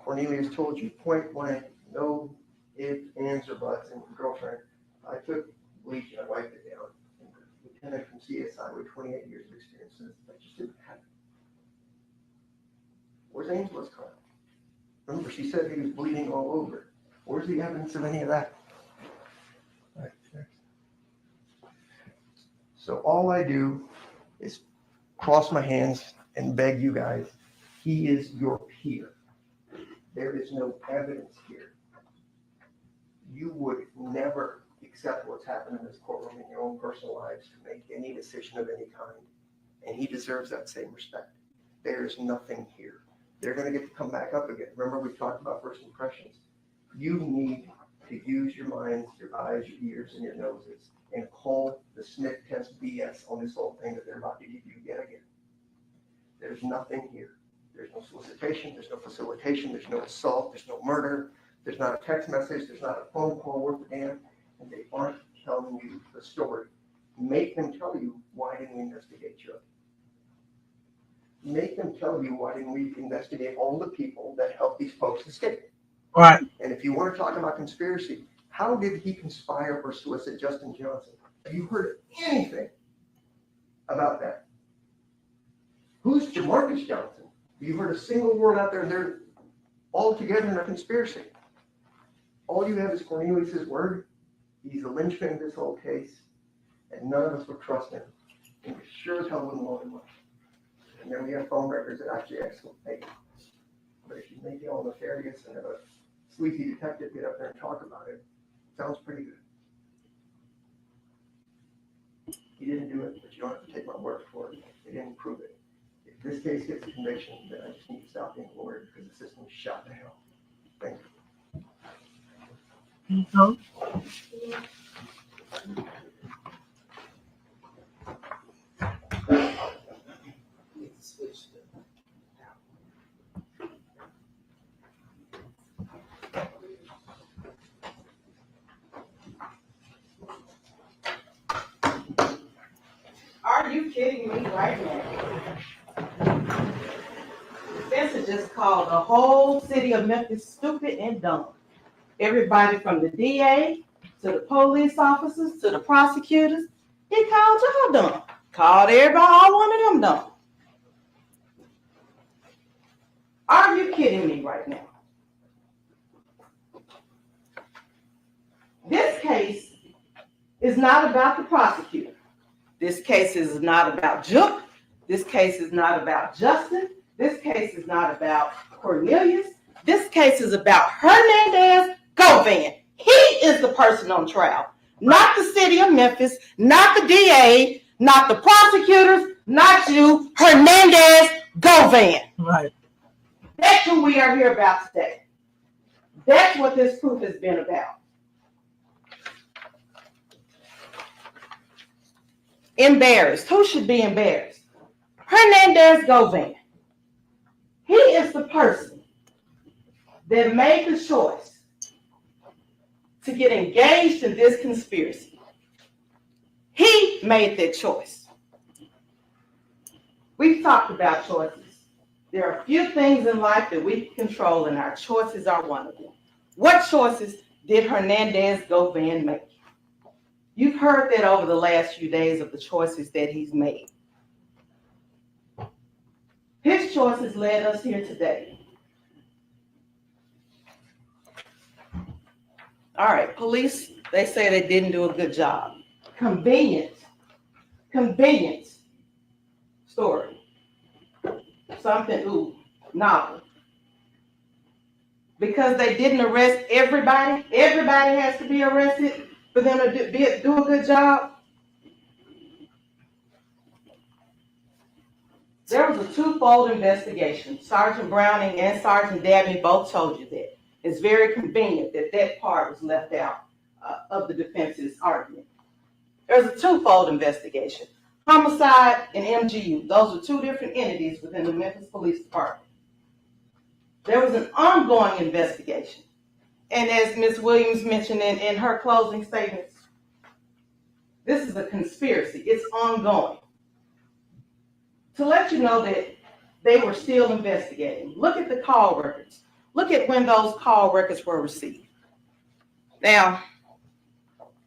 Cornelius told you point blank, no ifs, ands, or buts, and your girlfriend, I took bleach and I wiped it down. And the lieutenant from CSI with 28 years of experience says that just didn't happen. Where's Angela's car? Remember, she said he was bleeding all over. Where's the evidence of any of that? All right, next. So all I do is cross my hands and beg you guys, he is your peer. There is no evidence here. You would never accept what's happened in this courtroom in your own personal lives to make any decision of any kind. And he deserves that same respect. There's nothing here. They're going to get to come back up again. Remember, we talked about first impressions. You need to use your minds, your eyes, your ears, and your noses and call the Smith test BS on this whole thing that they're about to give you yet again. There's nothing here. There's no solicitation, there's no facilitation, there's no assault, there's no murder, there's not a text message, there's not a phone call worth a damn, and they aren't telling you the story. Make them tell you, why didn't we investigate you? Make them tell you, why didn't we investigate all the people that helped these folks escape? All right. And if you want to talk about conspiracy, how did he conspire or solicit Justin Johnson? Have you heard anything about that? Who's Jamarcus Johnson? Have you heard a single word out there? They're all together in a conspiracy. All you have is Cornelius' word. He's the linchpin of this whole case, and none of us would trust him. And we sure as hell wouldn't want him much. And then we have phone records that actually exculpate him. But if you make it all nefarious and have a sleazy detective get up there and talk about it, sounds pretty good. He didn't do it, but you don't have to take my word for it. They didn't prove it. If this case gets a conviction, then I just need to stop being a lawyer because the system is shot to hell. Thank you. Mm-hmm. Are you kidding me right now? has just called the whole city of Memphis stupid and dumb. Everybody from the DA to the police officers to the prosecutors, he called y'all dumb. Called everybody, all one of them dumb. Are you kidding me right now? This case is not about the prosecutor. This case is not about Juke. This case is not about Justin. This case is not about Cornelius. This case is about Hernandez Govan. He is the person on trial, not the city of Memphis, not the DA, not the prosecutors, not you, Hernandez Govan. Right. That's who we are here about today. That's what this proof has been about. Embarrassed. Who should be embarrassed? Hernandez Govan. He is the person that made the choice to get engaged in this conspiracy. He made that choice. We've talked about choices. There are a few things in life that we can control, and our choices are one of them. What choices did Hernandez Govan make? You've heard that over the last few days of the choices that he's made. His choices led us here today. All right, police, they say they didn't do a good job. Convenient story. Something, novel. Because they didn't arrest everybody has to be arrested for them to do a good job. There was a twofold investigation. Sergeant Browning and Sergeant Dabney both told you that. It's very convenient that that part was left out of the defense's argument. There's a twofold investigation. Homicide and MGU. Those are two different entities within the Memphis Police Department. There was an ongoing investigation. And as Ms. Williams mentioned in her closing statements, this is a conspiracy. It's ongoing. To let you know that they were still investigating. Look at the call records. Look at when those call records were received. Now,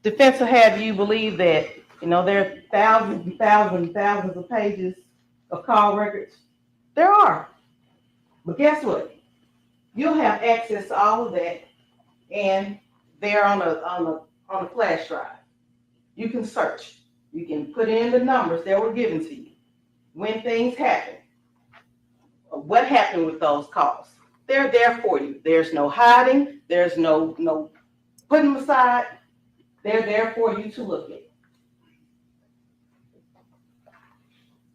defense will have you believe that, there are thousands and thousands and thousands of pages of call records. There are. But guess what? You'll have access to all of that, and they're on a flash drive. You can search. You can put in the numbers that were given to you. When things happen, what happened with those calls? They're there for you. There's no hiding. There's no putting them aside. They're there for you to look at.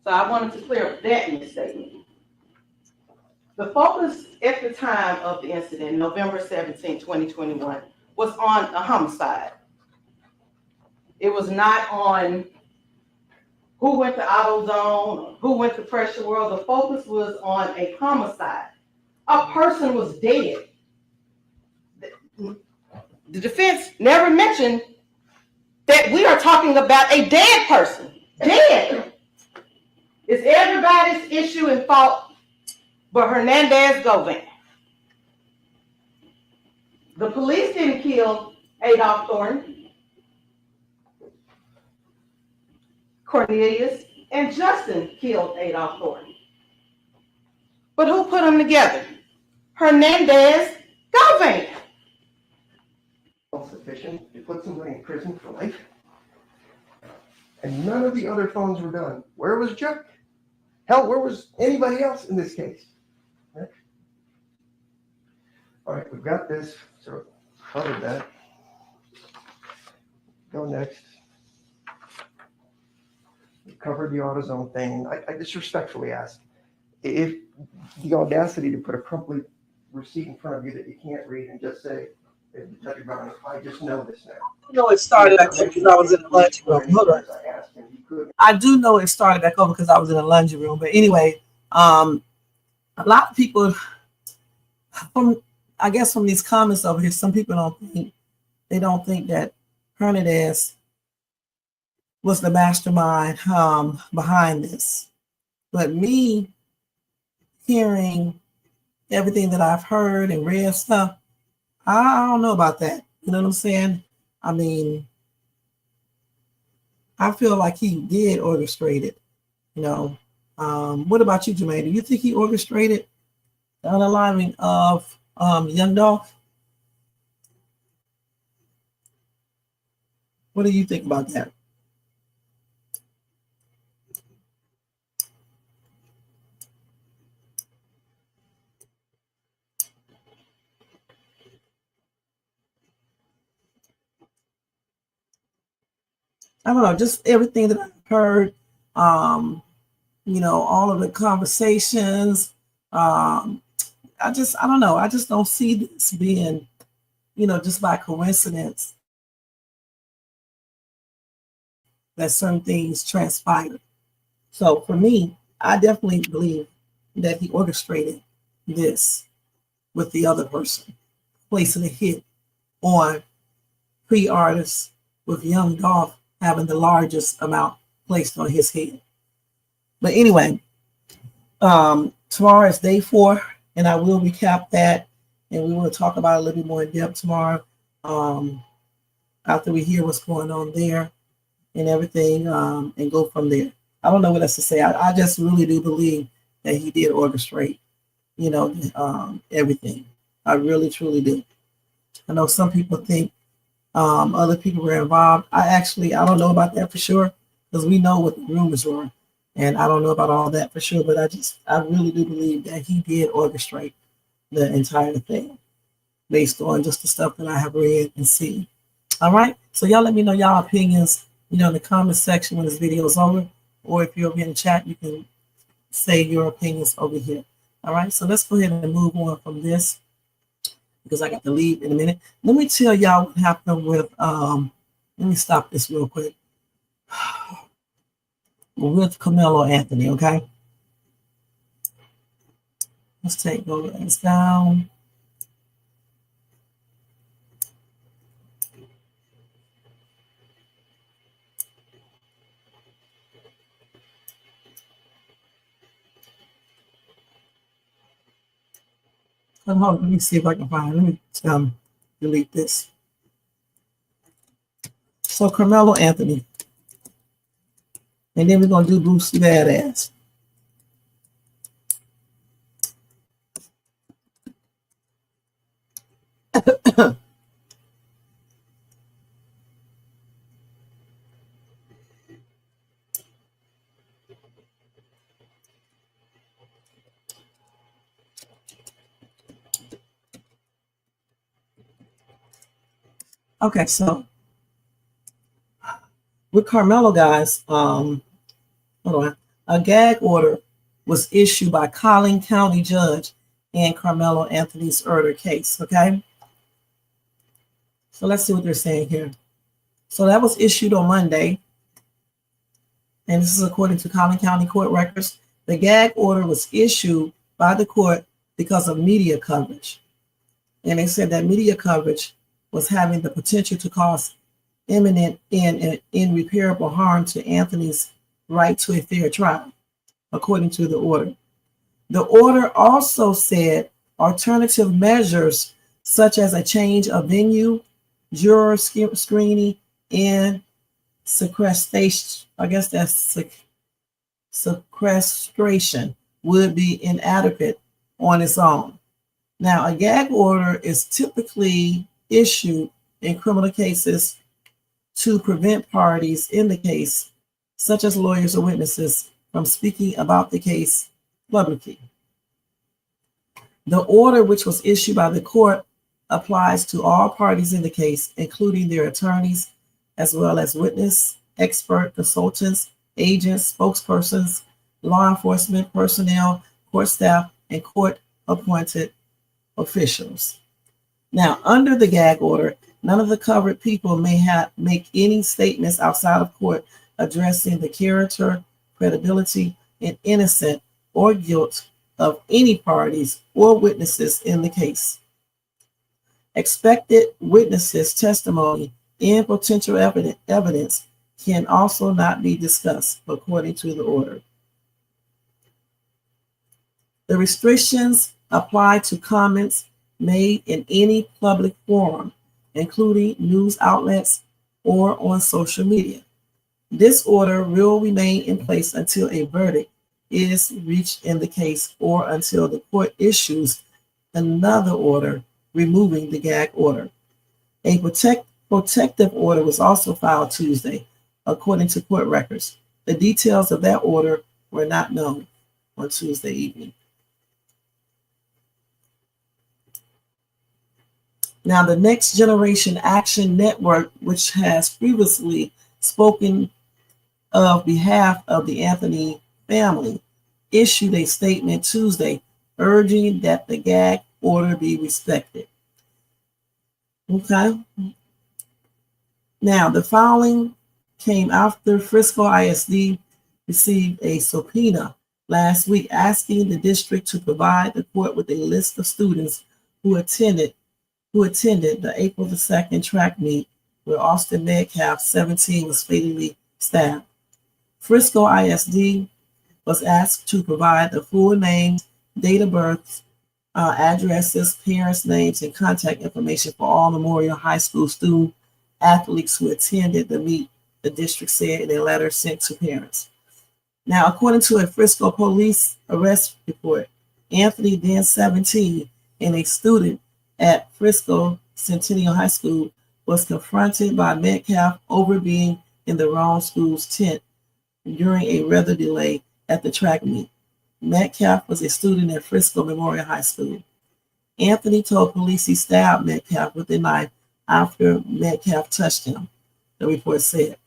So I wanted to clear up that misstatement. The focus at the time of the incident, November 17, 2021, was on a homicide. It was not on who went to AutoZone, who went to Pressure World. The focus was on a homicide. A person was dead. The defense never mentioned that we are talking about a dead person. Dead. It's everybody's issue and fault but Hernandez Govan. The police didn't kill Adolph Thornton. Cornelius and Justin killed Adolph Thornton. But who put them together? Hernandez Govan. Sufficient to put somebody in prison for life. And none of the other phones were done. Where was Chuck? Hell, where was anybody else in this case? Right? All right, we've got this. So covered that. Go next. We covered the AutoZone thing. I just respectfully ask if the audacity to put a crumpled receipt in front of you that you can't read and just say, I just know this now. I know it started back over because I was in the lunchroom. Hold on. I do know it started back over because I was in the lunchroom. But anyway, a lot of people from these comments over here, some people don't think that Hernandez was the mastermind behind this. But me hearing everything that I've heard and read stuff, I don't know about that. You know what I'm saying? I mean, I feel like he did orchestrate it. You know, what about you, Jermaine? Do you think he orchestrated the unaliving of young Dolph? What do you think about that? I don't know, just everything that I've heard, um, all of the conversations. I don't know. I just don't see this being, just by coincidence that certain things transpire. So for me, I definitely believe that he orchestrated this with the other person, placing a hit on pre-artists with Young Dolph having the largest amount placed on his head. But anyway, tomorrow is day 4, and I will recap that, and we will talk about it a little bit more in depth tomorrow after we hear what's going on there and everything, and go from there. I don't know what else to say. I just really do believe that he did orchestrate, everything. I really, truly do. I know some people think other people were involved. I don't know about that for sure, because we know what the rumors were. And I don't know about all that for sure, but I really do believe that he did orchestrate the entire thing based on just the stuff that I have read and seen. All right. So y'all let me know y'all opinions, in the comment section when this video is over, or if you're over here in the chat, you can say your opinions over here. All right. So let's go ahead and move on from this, because I got to leave in a minute. Let me tell y'all what happened with, let me stop this real quick. With Carmelo Anthony, okay? Let's take this down. Hold on, let me see if I can find it. Let me delete this. So Carmelo Anthony. And then we're going to do Boosie Badass. Okay, so with Carmelo, guys, hold on. A gag order was issued by Collin County Judge in Carmelo Anthony's murder case, okay? So let's see what they're saying here. So that was issued on Monday, and this is according to Collin County court records. The gag order was issued by the court because of media coverage. And they said that media coverage was having the potential to cause imminent and irreparable harm to Anthony's right to a fair trial, according to the order. The order also said alternative measures such as a change of venue, juror screening, and sequestration, I guess that's sequestration, would be inadequate on its own. Now, a gag order is typically issued in criminal cases to prevent parties in the case, such as lawyers or witnesses, from speaking about the case publicly. The order, which was issued by the court, applies to all parties in the case, including their attorneys, as well as witness, expert, consultants, agents, spokespersons, law enforcement personnel, court staff, and court-appointed officials. Now, under the gag order, none of the covered people may make any statements outside of court addressing the character, credibility, and innocence or guilt of any parties or witnesses in the case. Expected witnesses' testimony and potential evidence can also not be discussed, according to the order. The restrictions apply to comments made in any public forum, including news outlets or on social media. This order will remain in place until a verdict is reached in the case or until the court issues another order removing the gag order. A protective order was also filed Tuesday, according to court records. The details of that order were not known on Tuesday evening. Now, the Next Generation Action Network, which has previously spoken of behalf of the Anthony family, issued a statement Tuesday urging that the gag order be respected. Okay. Now, the filing came after Frisco ISD received a subpoena last week asking the district to provide the court with a list of students who attended the April the 2nd track meet where Austin Metcalf, 17, was fatally stabbed. Frisco ISD was asked to provide the full names, date of birth, addresses, parents' names, and contact information for all Memorial High School student athletes who attended the meet, the district said in a letter sent to parents. Now, according to a Frisco police arrest report, Anthony, then 17, and a student at Frisco Centennial High School was confronted by Metcalf over being in the wrong school's tent during a weather delay at the track meet. Metcalf was a student at Frisco Memorial High School. Anthony told police he stabbed Metcalf with a knife after Metcalf touched him, the report said.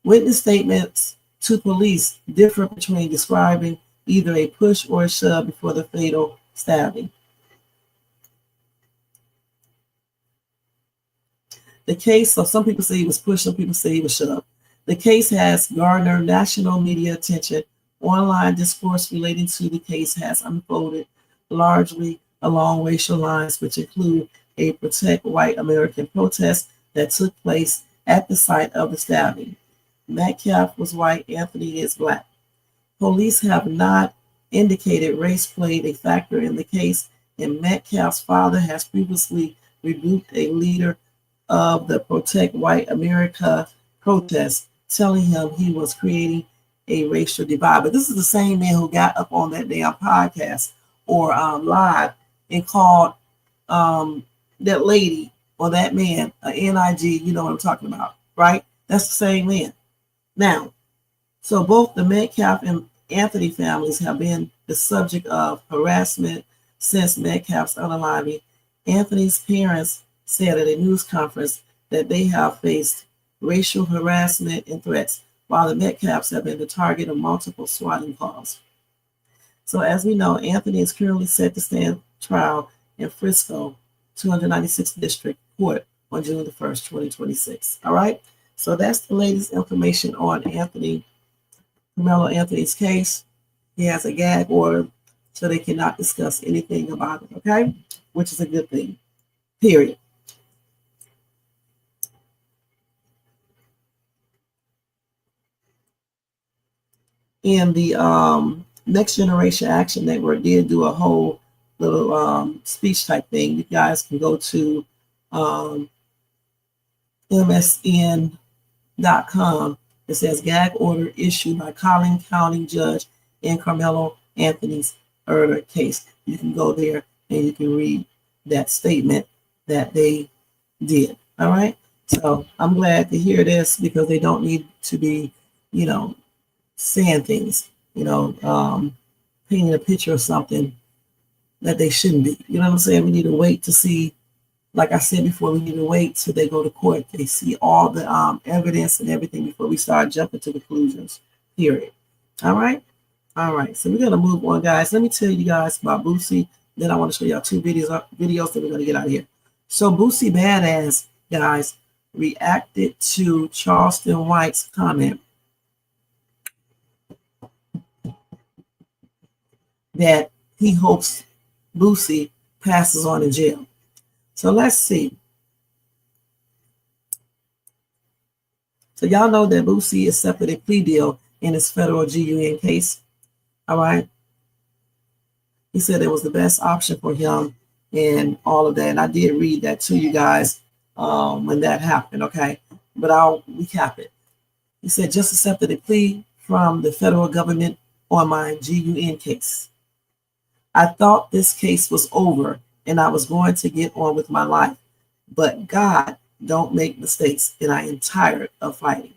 Witness statements to police differ between describing either a push or a shove before the fatal stabbing. The case, so some people say he was pushed, some people say he was shoved. The case has garnered national media attention. Online discourse relating to the case has unfolded largely along racial lines, which include a Protect White American protest that took place at the site of the stabbing. Metcalf was white, Anthony is black. Police have not indicated race played a factor in the case, and Metcalf's father has previously rebuked a leader of the Protect White America protest, telling him he was creating a racial divide. But this is the same man who got up on that damn podcast or live and called that lady or that man a NIG, you know what I'm talking about, right? That's the same man. Now, so both the Metcalf and Anthony families have been the subject of harassment since Metcalf's unaliving. Anthony's parents said at a news conference that they have faced racial harassment and threats, while the Metcalfs have been the target of multiple swatting calls. So as we know, Anthony is currently set to stand trial in Frisco 296th District Court on June the 1st, 2026. All right. So that's the latest information on Carmelo Anthony's case. He has a gag order, so they cannot discuss anything about it. Okay. Which is a good thing. Period. And the Next Generation Action Network did do a whole little speech type thing. You guys can go to MSN.com. It says gag order issued by Collin County Judge in Carmelo Anthony's murder case. You can go there and you can read that statement that they did. All right. So I'm glad to hear this because they don't need to be, saying things, painting a picture of something that they shouldn't be. You know what I'm saying? We need to wait to see, like I said before, we need to wait till they go to court. They see all the evidence and everything before we start jumping to conclusions, period. All right? All right. So we're going to move on, guys. Let me tell you guys about Boosie. Then I want to show y'all two videos that we're going to get out of here. So Boosie Badass, guys, reacted to Charleston White's comment that he hopes Boosie passes on in jail. So let's see. So y'all know that Boosie accepted a plea deal in his federal GUN case. All right. He said it was the best option for him and all of that. And I did read that to you guys when that happened, okay? But I'll recap it. He said, just accepted a plea from the federal government on my GUN case. I thought this case was over and I was going to get on with my life. But God don't make mistakes, and I am tired of fighting.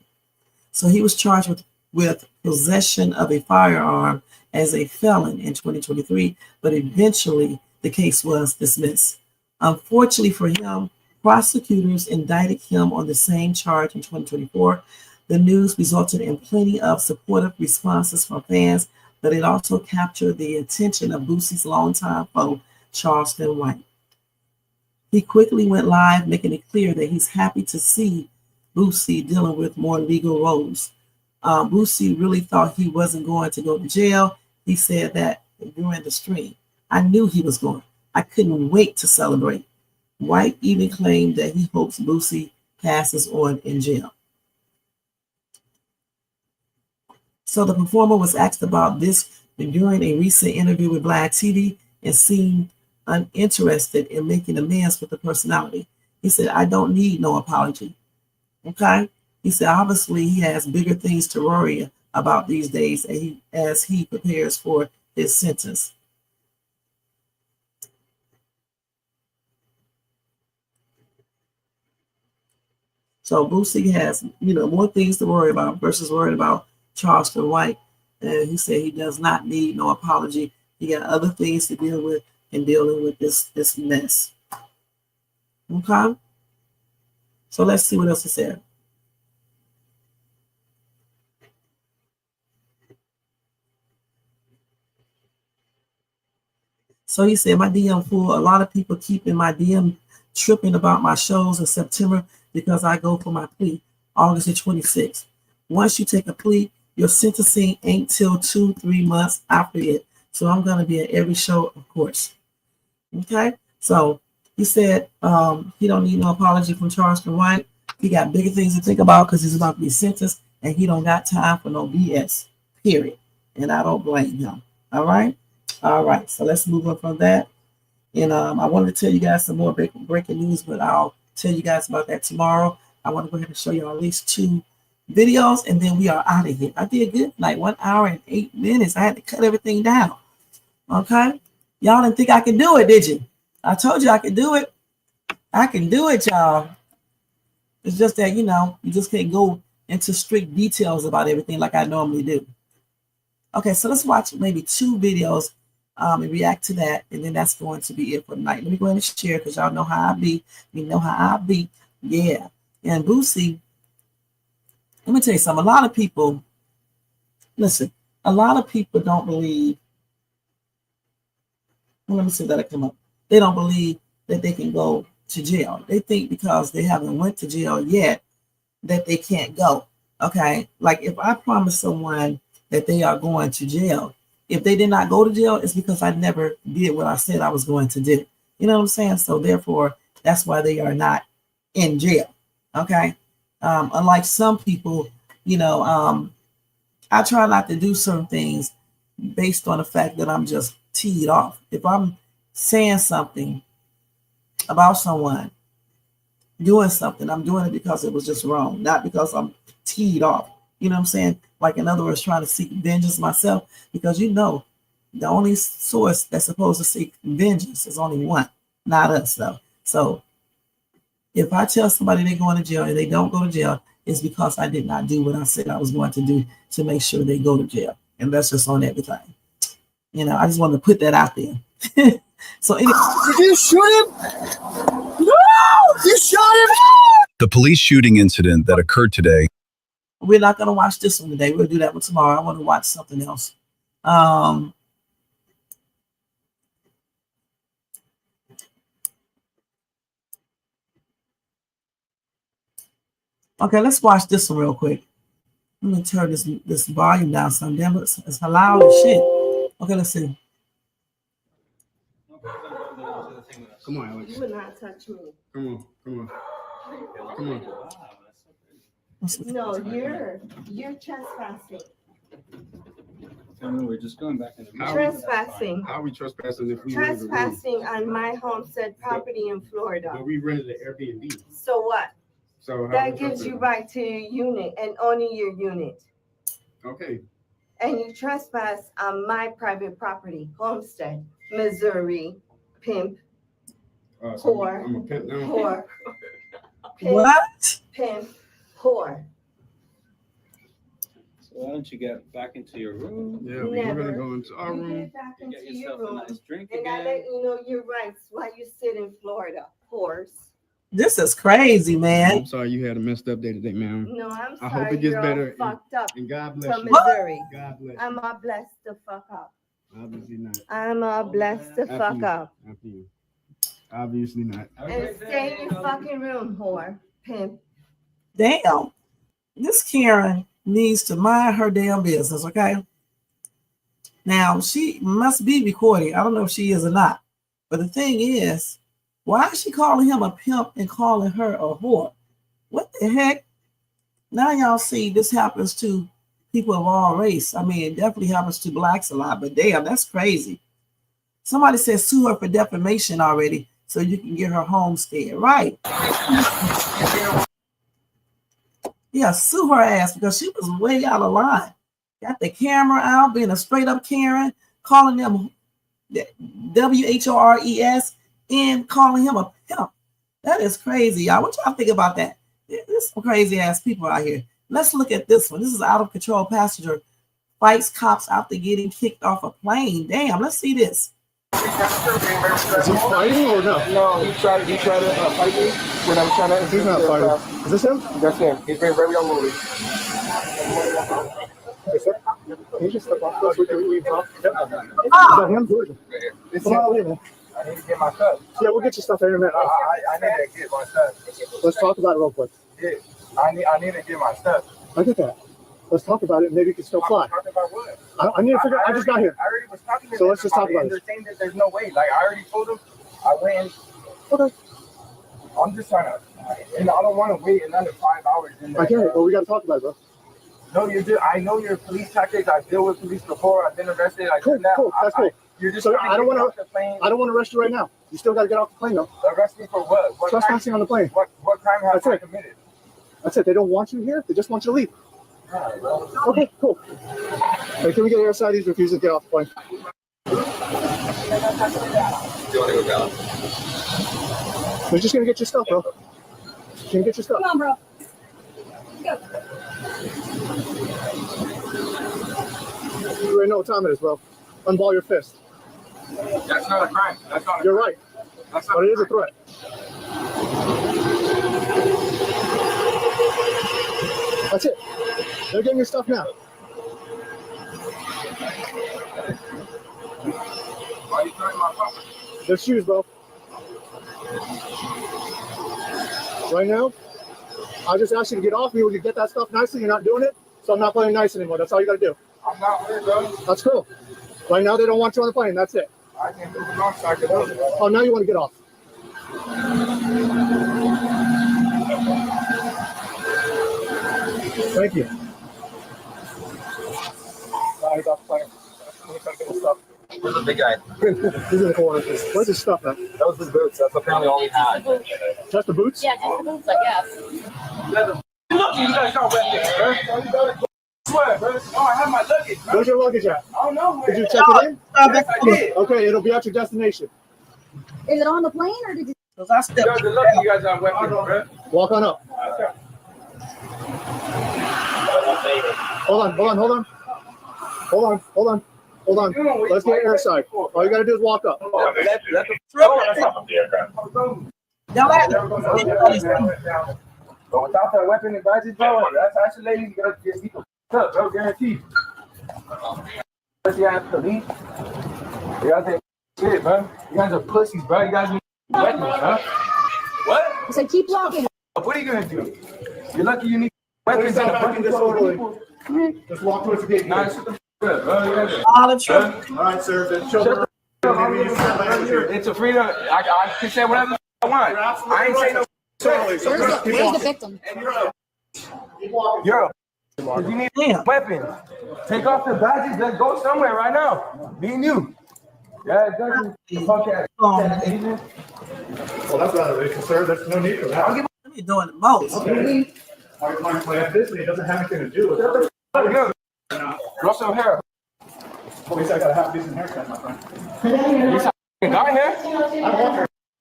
So he was charged with possession of a firearm as a felon in 2023, but eventually the case was dismissed. Unfortunately for him, prosecutors indicted him on the same charge in 2024. The news resulted in plenty of supportive responses from fans, but it also captured the attention of Boosie's longtime foe, Charleston White. He quickly went live, making it clear that he's happy to see Boosie dealing with more legal roles. Boosie really thought he wasn't going to go to jail. He said that during the stream. I knew he was going. I couldn't wait to celebrate. White even claimed that he hopes Boosie passes on in jail. So the performer was asked about this during a recent interview with Black TV and seemed uninterested in making amends with the personality. He said, I don't need no apology. Okay? He said, obviously, he has bigger things to worry about these days as he prepares for his sentence. So Boosie has, more things to worry about versus worrying about Charleston White. And he said he does not need no apology. He got other things to deal with in dealing with this mess. Okay? So let's see what else he said. So he said, my DM full. A lot of people keep in my DM tripping about my shows in September because I go for my plea, August the 26th. Once you take a plea, your sentencing ain't till 2-3 months after it. So I'm going to be at every show, of course. Okay? So he said he don't need no apology from Charleston White. He got bigger things to think about because he's about to be sentenced, and he don't got time for no BS, period. And I don't blame him. All right? All right, so let's move on from that. And I wanted to tell you guys some more breaking news, but I'll tell you guys about that tomorrow. I want to go ahead and show you at least 2 videos, and then we are out of here. I did good, like 1 hour and 8 minutes. I had to cut everything down. Okay? Y'all didn't think I could do it, did you? I told you I could do it. I can do it, y'all. It's just that, you just can't go into strict details about everything like I normally do. Okay, so let's watch maybe 2 videos and react to that, and then that's going to be it for tonight. Let me go ahead and share because y'all know how I be. You know how I be. Yeah. And Boosie, let me tell you something. A lot of people don't believe. Well, let me see if that'll come up. They don't believe that they can go to jail. They think because they haven't went to jail yet that they can't go. Okay? Like if I promise someone that they are going to jail, if they did not go to jail, it's because I never did what I said I was going to do. You know what I'm saying? So therefore, that's why they are not in jail. Okay? Unlike some people, I try not to do certain things based on the fact that I'm just teed off. If I'm saying something about someone doing something, I'm doing it because it was just wrong, not because I'm teed off. You know what I'm saying? Like, in other words, trying to seek vengeance myself, because the only source that's supposed to seek vengeance is only one, not us, though. So if I tell somebody they're going to jail and they don't go to jail, it's because I did not do what I said I was going to do to make sure they go to jail. And that's just on everything. I just wanted to put that out there. So anyway. Did you shoot him? No! You shot him? The police shooting incident that occurred today. We're not going to watch this one today. We'll do that one tomorrow. I want to watch something else. Okay, let's watch this one real quick. Let me turn this volume down some. Damn, it's loud as shit. Okay, let's see. Come on, Alex. You would not touch me. Come on. No, you're trespassing. Family, we're just going back in the room. Trespassing. How are we trespassing if we rented a room? Trespassing on my homestead property in Florida. But we rented an Airbnb. So what? So how That we gives you trespassing? right to your unit and only your unit. Okay. And you trespass on my private property, homestead, Missouri, pimp, So whore, I'm a pimp now. whore, pimp, What? pimp, whore. So why don't you get back into your room? Yeah, we're Never. gonna go into our You room. get back You get into your yourself a room, nice drink and I again. let you know your rights while you sit in Florida, whores. This is crazy, man. I'm sorry you had a messed up day today, ma'am. No, I'm sorry. I hope it gets you're better. all fucked up And God bless from you. Missouri. God bless you. I'm all blessed to fuck up. Obviously not. I'm all blessed to After fuck you. up. After you. Obviously not. And stay in your fucking room, whore, pimp. Damn. This Karen needs to mind her damn business, okay? Now, she must be recording. I don't know if she is or not. But the thing is, why is she calling him a pimp and calling her a whore? What the heck? Now y'all see this happens to people of all race. I mean, it definitely happens to blacks a lot, but damn, that's crazy. Somebody said sue her for defamation already so you can get her homestead. Right. Yeah, sue her ass because she was way out of line. Got the camera out, being a straight up Karen, calling them WHORES and calling him a pimp. That is crazy, y'all. What y'all think about that? There's some crazy ass people out here. Let's look at this one. This is out of control passenger fights cops after getting kicked off a plane. Damn, let's see this. Is he fighting or no? No, he tried to fight me when I was trying to. He's not fighting. Is this him? That's him. He's been very unruly. Can you just step off this? We talk. Is that him? It's him. I need to get my stuff. Yeah, we'll get your stuff in a minute. I need to get my stuff. Let's talk about it real quick. Yeah, I need to get my stuff. I get that. Let's talk about it. Maybe you can still fly. Talk about what? I need to figure. I just got here. I already was talking to So them let's just talk about it. it. They're saying that there's no way. Like I already told them. I went in. Okay. I'm just trying to. And I don't want to wait another 5 hours. I get it, but we got to talk about it, bro. No, you do. I know your police tactics. I deal with police before. I've been arrested. Cool. That's cool. You're just. So trying I don't get want off the plane. I don't want to arrest you right now. You still got to get off the plane, though. Arrest me for what? What crime? Trespassing on the plane. What crime have That's I it. committed? That's it. They don't want you here. They just want you to leave. Okay, cool. Hey, can we get airside? He's refusing to get off the plane. We're just gonna get your stuff, bro. Can you get your stuff? Come on, bro. You already know what time it is, bro. Unball your fist. That's not a crime. That's not. You're right. That's not But it is a threat. That's it. They're getting your stuff now. Why are you throwing my property? They're shoes, bro. Right now, I just asked you to get off me. Will you get that stuff nicely? You're not doing it, so I'm not playing nice anymore. That's all you got to do. I'm not here, bro. That's cool. Right now, they don't want you on the plane. That's it. I can move along so I can move. Oh, now you want to get off. Thank you. He's off the plane. He's trying to get his stuff. Where's the big guy? He's in the corner. Where's his stuff at? That was his boots. That's apparently all he had. Just the boots? Yeah, just the boots, I guess. Look, you guys got wet there, bro. Swear, bro. Oh, I have my luggage, bro. Where's your luggage at? I don't know. Did you check it in? Yes, I did. Okay, it'll be at your destination. Is it on the plane or did you? Because I You stepped guys are lucky you guys got weapons, bro. Walk on up. Hold on. Let's get airside. All you gotta do is walk up. Let the Y'all had But without that weapon and badges, bro, that's actually ladies gonna get people up, bro, guaranteed. You guys to leave. You guys ain't shit, bro. You guys are pussies, bro. You guys need weapons, bro. What? So keep walking. What are you gonna do? You're lucky you need weapons and a bunch of people. Just walk towards the gate. Nah, shut the f up, bro. You guys are- all the truth. All right, sir. Then show them. It's a freedom. I can say whatever I want. I ain't saying no. Where's the victim? You're a Because you need Damn. weapons. Take off the badges. Let's go somewhere right now. Me and you. Yeah, exactly. Fuck that. Asian. Well, that's not a racial, sir. There's no need for that. Let me doing the most. Okay. My ethnicity doesn't have anything to do with it. Grow some hair. At least I got a half decent haircut, my friend. You got hair?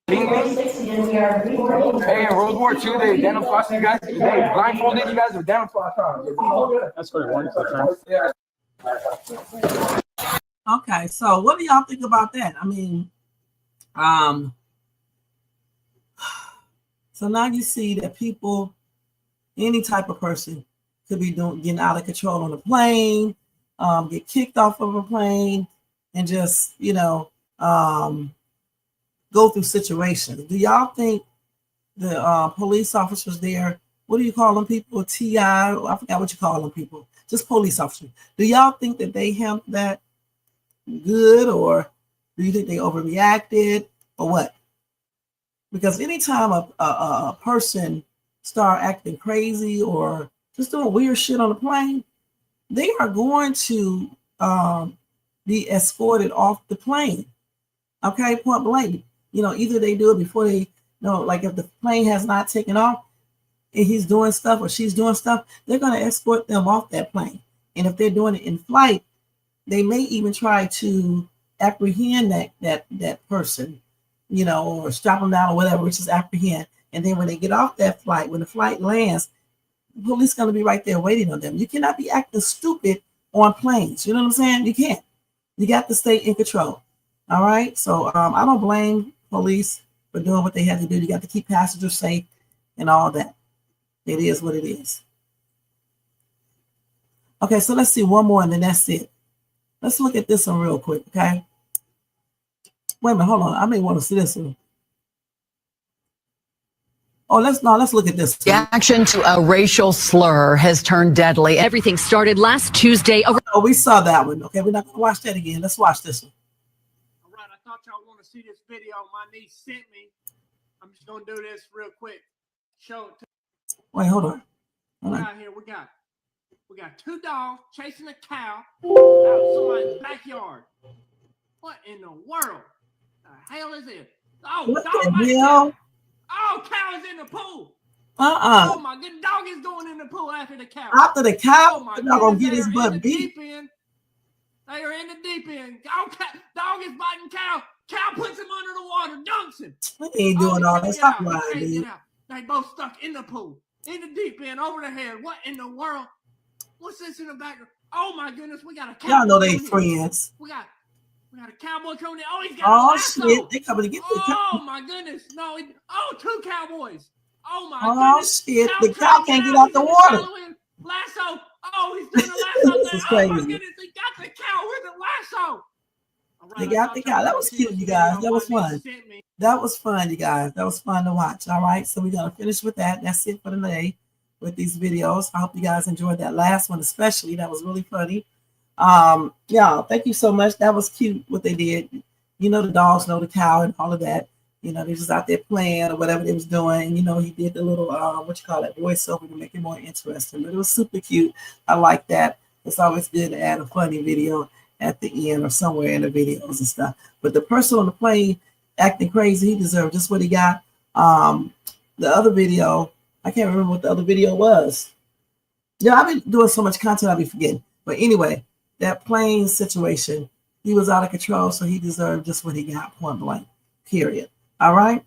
Hey, in World War II, they dental floss you guys. They blindfolded you guys with dental floss on. That's what it wants. Yeah. Okay, so what do y'all think about that? I mean, so now you see that people, any type of person, could be getting out of control on a plane, get kicked off of a plane, and just go through situations. Do y'all think the police officers there, what do you call them people? TI, I forgot what you call them people. Just police officers. Do y'all think that they handled that good, or do you think they overreacted, or what? Because anytime a person start acting crazy or just doing weird shit on the plane, they are going to be escorted off the plane. Okay, point blank. Either they do it before they, like if the plane has not taken off and he's doing stuff or she's doing stuff, they're going to escort them off that plane. And if they're doing it in flight, they may even try to apprehend that person, or strap them down or whatever, which is apprehend. And then when they get off that flight, when the flight lands, the police going to be right there waiting on them. You cannot be acting stupid on planes. You know what I'm saying? You can't. You got to stay in control. All right. So I don't blame police for doing what they had to do. You got to keep passengers safe and all that. It is what it is. Okay, so let's see one more and then that's it. Let's look at this one real quick, okay? Wait a minute, hold on. I may want to see this one. Oh, let's look at this one. Reaction to a racial slur has turned deadly. Everything started last Tuesday. Oh, we saw that one. Okay, we're not going to watch that again. Let's watch this one. All right, I thought y'all want to see this video my niece sent me. I'm just going to do this real quick. Show it to Wait, hold on. Out here, we got two dogs chasing a cow out of somebody's backyard. What in the world? The hell is it? Oh, What dog the right hell? there. Oh, cow is in the pool. Uh-uh. Oh my good dog is going in the pool after the cow. After the cow, oh, they're not going to get his butt beat. They are in the deep end. Oh, dog is biting cow. Cow puts him under the water, dunks him. He ain't doing all that. Stop lying, dude. They both stuck in the pool, in the deep end, over the head. What in the world? What's this in the background? Oh my goodness, we got a cowboy. Y'all know they friends. We got a cowboy coming in. Oh, he's got a lasso. Shit, they coming to get the cow. Oh my goodness, no! Two cowboys. Oh my goodness. Shit, the cow can't get out the water. Lasso. Oh, he's doing a lasso. This is Oh my crazy. goodness, he got the cow with the lasso. They got the cow. That was cute, you guys. That was fun. That was fun, you guys. That was fun to watch. All right, so we're gonna finish with that. That's it for today with these videos. I hope you guys enjoyed that last one, especially. That was really funny. Yeah, thank you so much. That was cute what they did. The dogs know the cow and all of that. They're just out there playing or whatever they was doing. He did the little voiceover to make it more interesting. But it was super cute. I like that. It's always good to add a funny video at the end or somewhere in the videos and stuff. But the person on the plane acting crazy, he deserved just what he got. The other video, I can't remember what the other video was. Yeah, I've been doing so much content, I'll be forgetting. But anyway, that plane situation, he was out of control, so he deserved just what he got, point blank, period. All right,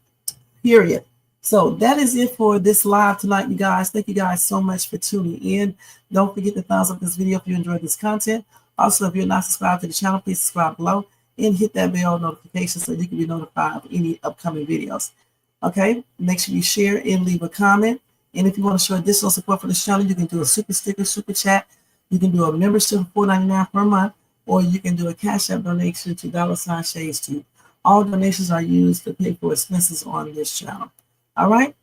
period. So that is it for this live tonight, you guys. Thank you guys so much for tuning in. Don't forget to thumbs up this video if you enjoyed this content. Also, if you're not subscribed to the channel, please subscribe below and hit that bell notification so you can be notified of any upcoming videos. Okay, make sure you share and leave a comment. And if you want to show additional support for the channel, you can do a super sticker, super chat. You can do a membership of $4.99 per month, or you can do a Cash App donation to $Shades2. All donations are used to pay for expenses on this channel. All right.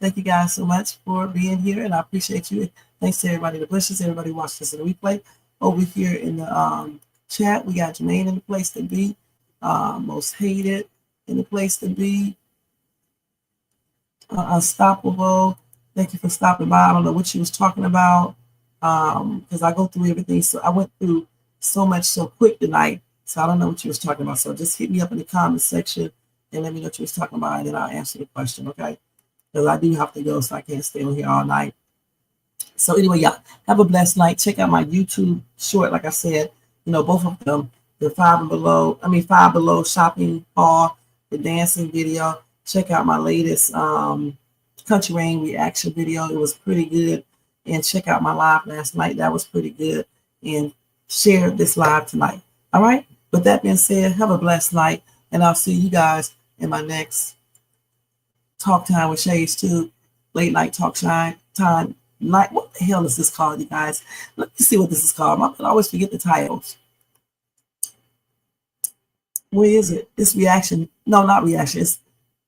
Thank you guys so much for being here, and I appreciate you. Thanks to everybody that wishes, everybody watched this in the replay. Over here in the chat, we got Jermaine in the place to be, Most Hated in the place to be, Unstoppable. Thank you for stopping by. I don't know what she was talking about. because I go through everything. So I went through so much so quick tonight. So I don't know what you was talking about. So just hit me up in the comment section and let me know what you was talking about, and then I'll answer the question, okay? Because I do have to go, so I can't stay on here all night. So anyway, y'all, have a blessed night. Check out my YouTube short, like I said, both of them, the Five Below shopping haul, the dancing video. Check out my latest Country Rain reaction video. It was pretty good. And check out my live last night. That was pretty good. And share this live tonight. All right? With that being said, have a blessed night. And I'll see you guys in my next Talk Time with Shades 2, late night talk time night. What the hell is this called, you guys? Let me see what this is called. I always forget the titles. Where is it? It's reaction. No, not reaction. It's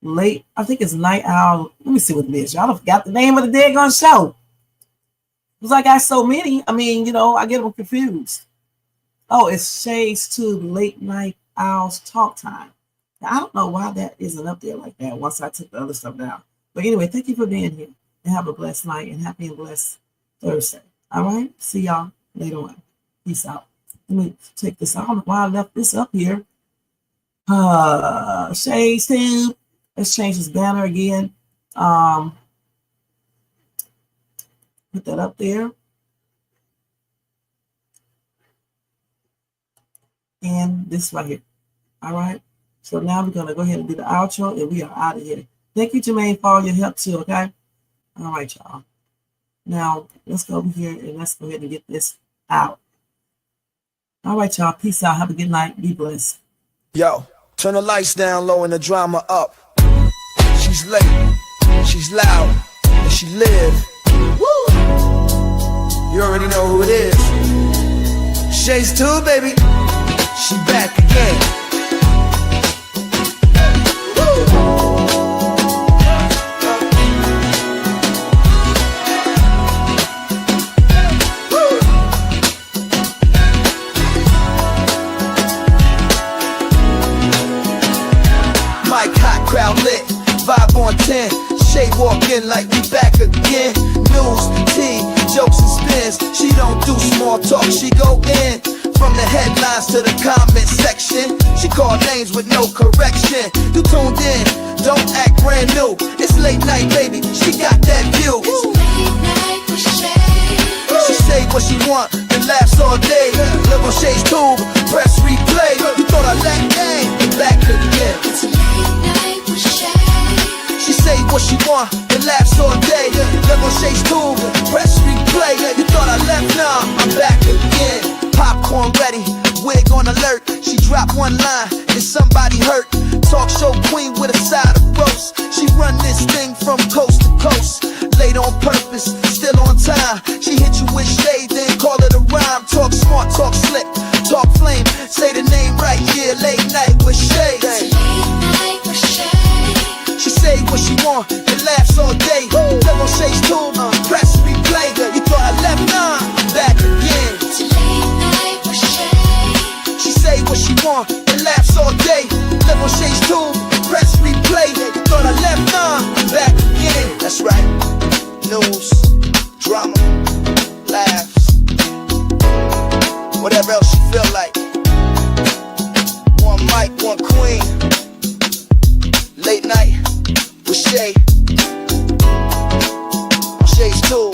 late. I think it's Night Owl. Let me see what it is. Y'all forgot the name of the daggone show. Because I got so many. I get them confused. Oh, it's Shades 2 Late Night Owls Talk Time. Now, I don't know why that isn't up there like that once I took the other stuff down. But anyway, thank you for being here. And have a blessed night and happy and blessed Thursday. All right? See y'all later on. Peace out. Let me take this out. I don't know why I left this up here. Shades 2. Let's change this banner again. Put that up there. And this right here. All right. So now we're going to go ahead and do the outro, and we are out of here. Thank you, Jermaine, for all your help too. Okay. All right, y'all. Now let's go over here and let's go ahead and get this out. All right, y'all. Peace out. Have a good night. Be blessed. Yo, turn the lights down low and the drama up. She's late, she's loud, and she live. Woo! You already know who it is. Shades 2, baby. She back again. Mic hot, crowd lit, vibe on 10. Shay walk in like we back again. News, tea, jokes and spins. She don't do small talk, she go in. From the headlines to the comment section, she call names with no correction. You tuned in, don't act brand new. It's late night, baby, she got that view. She say what she want and laughs all day. Live on Shay's tube, press replay. You thought I let game, back again. She say what she want and laughs all day. Live on Shay's tube, press replay. You thought I left, nah, I'm back again. Popcorn ready, wig on alert. She dropped one line, is somebody hurt? Talk show queen with a side of roast. She run this thing from coast to coast. Late on purpose, still on time. She hit you with shade, then call it a rhyme. Talk smart, talk slick, talk flame. Say the name right, yeah, late night with shades. She say what she want and laughs all day. Live on Shay's tube, press replay. You thought I left, nah, I'm back again. She say what she want and laughs all day. Live on Shay's tube, press replay. You thought I left, nah, I'm back again. That's right. News, drama, laughs, whatever else you feel like. One mic, one queen. Late night with Shay. On Shay's tube.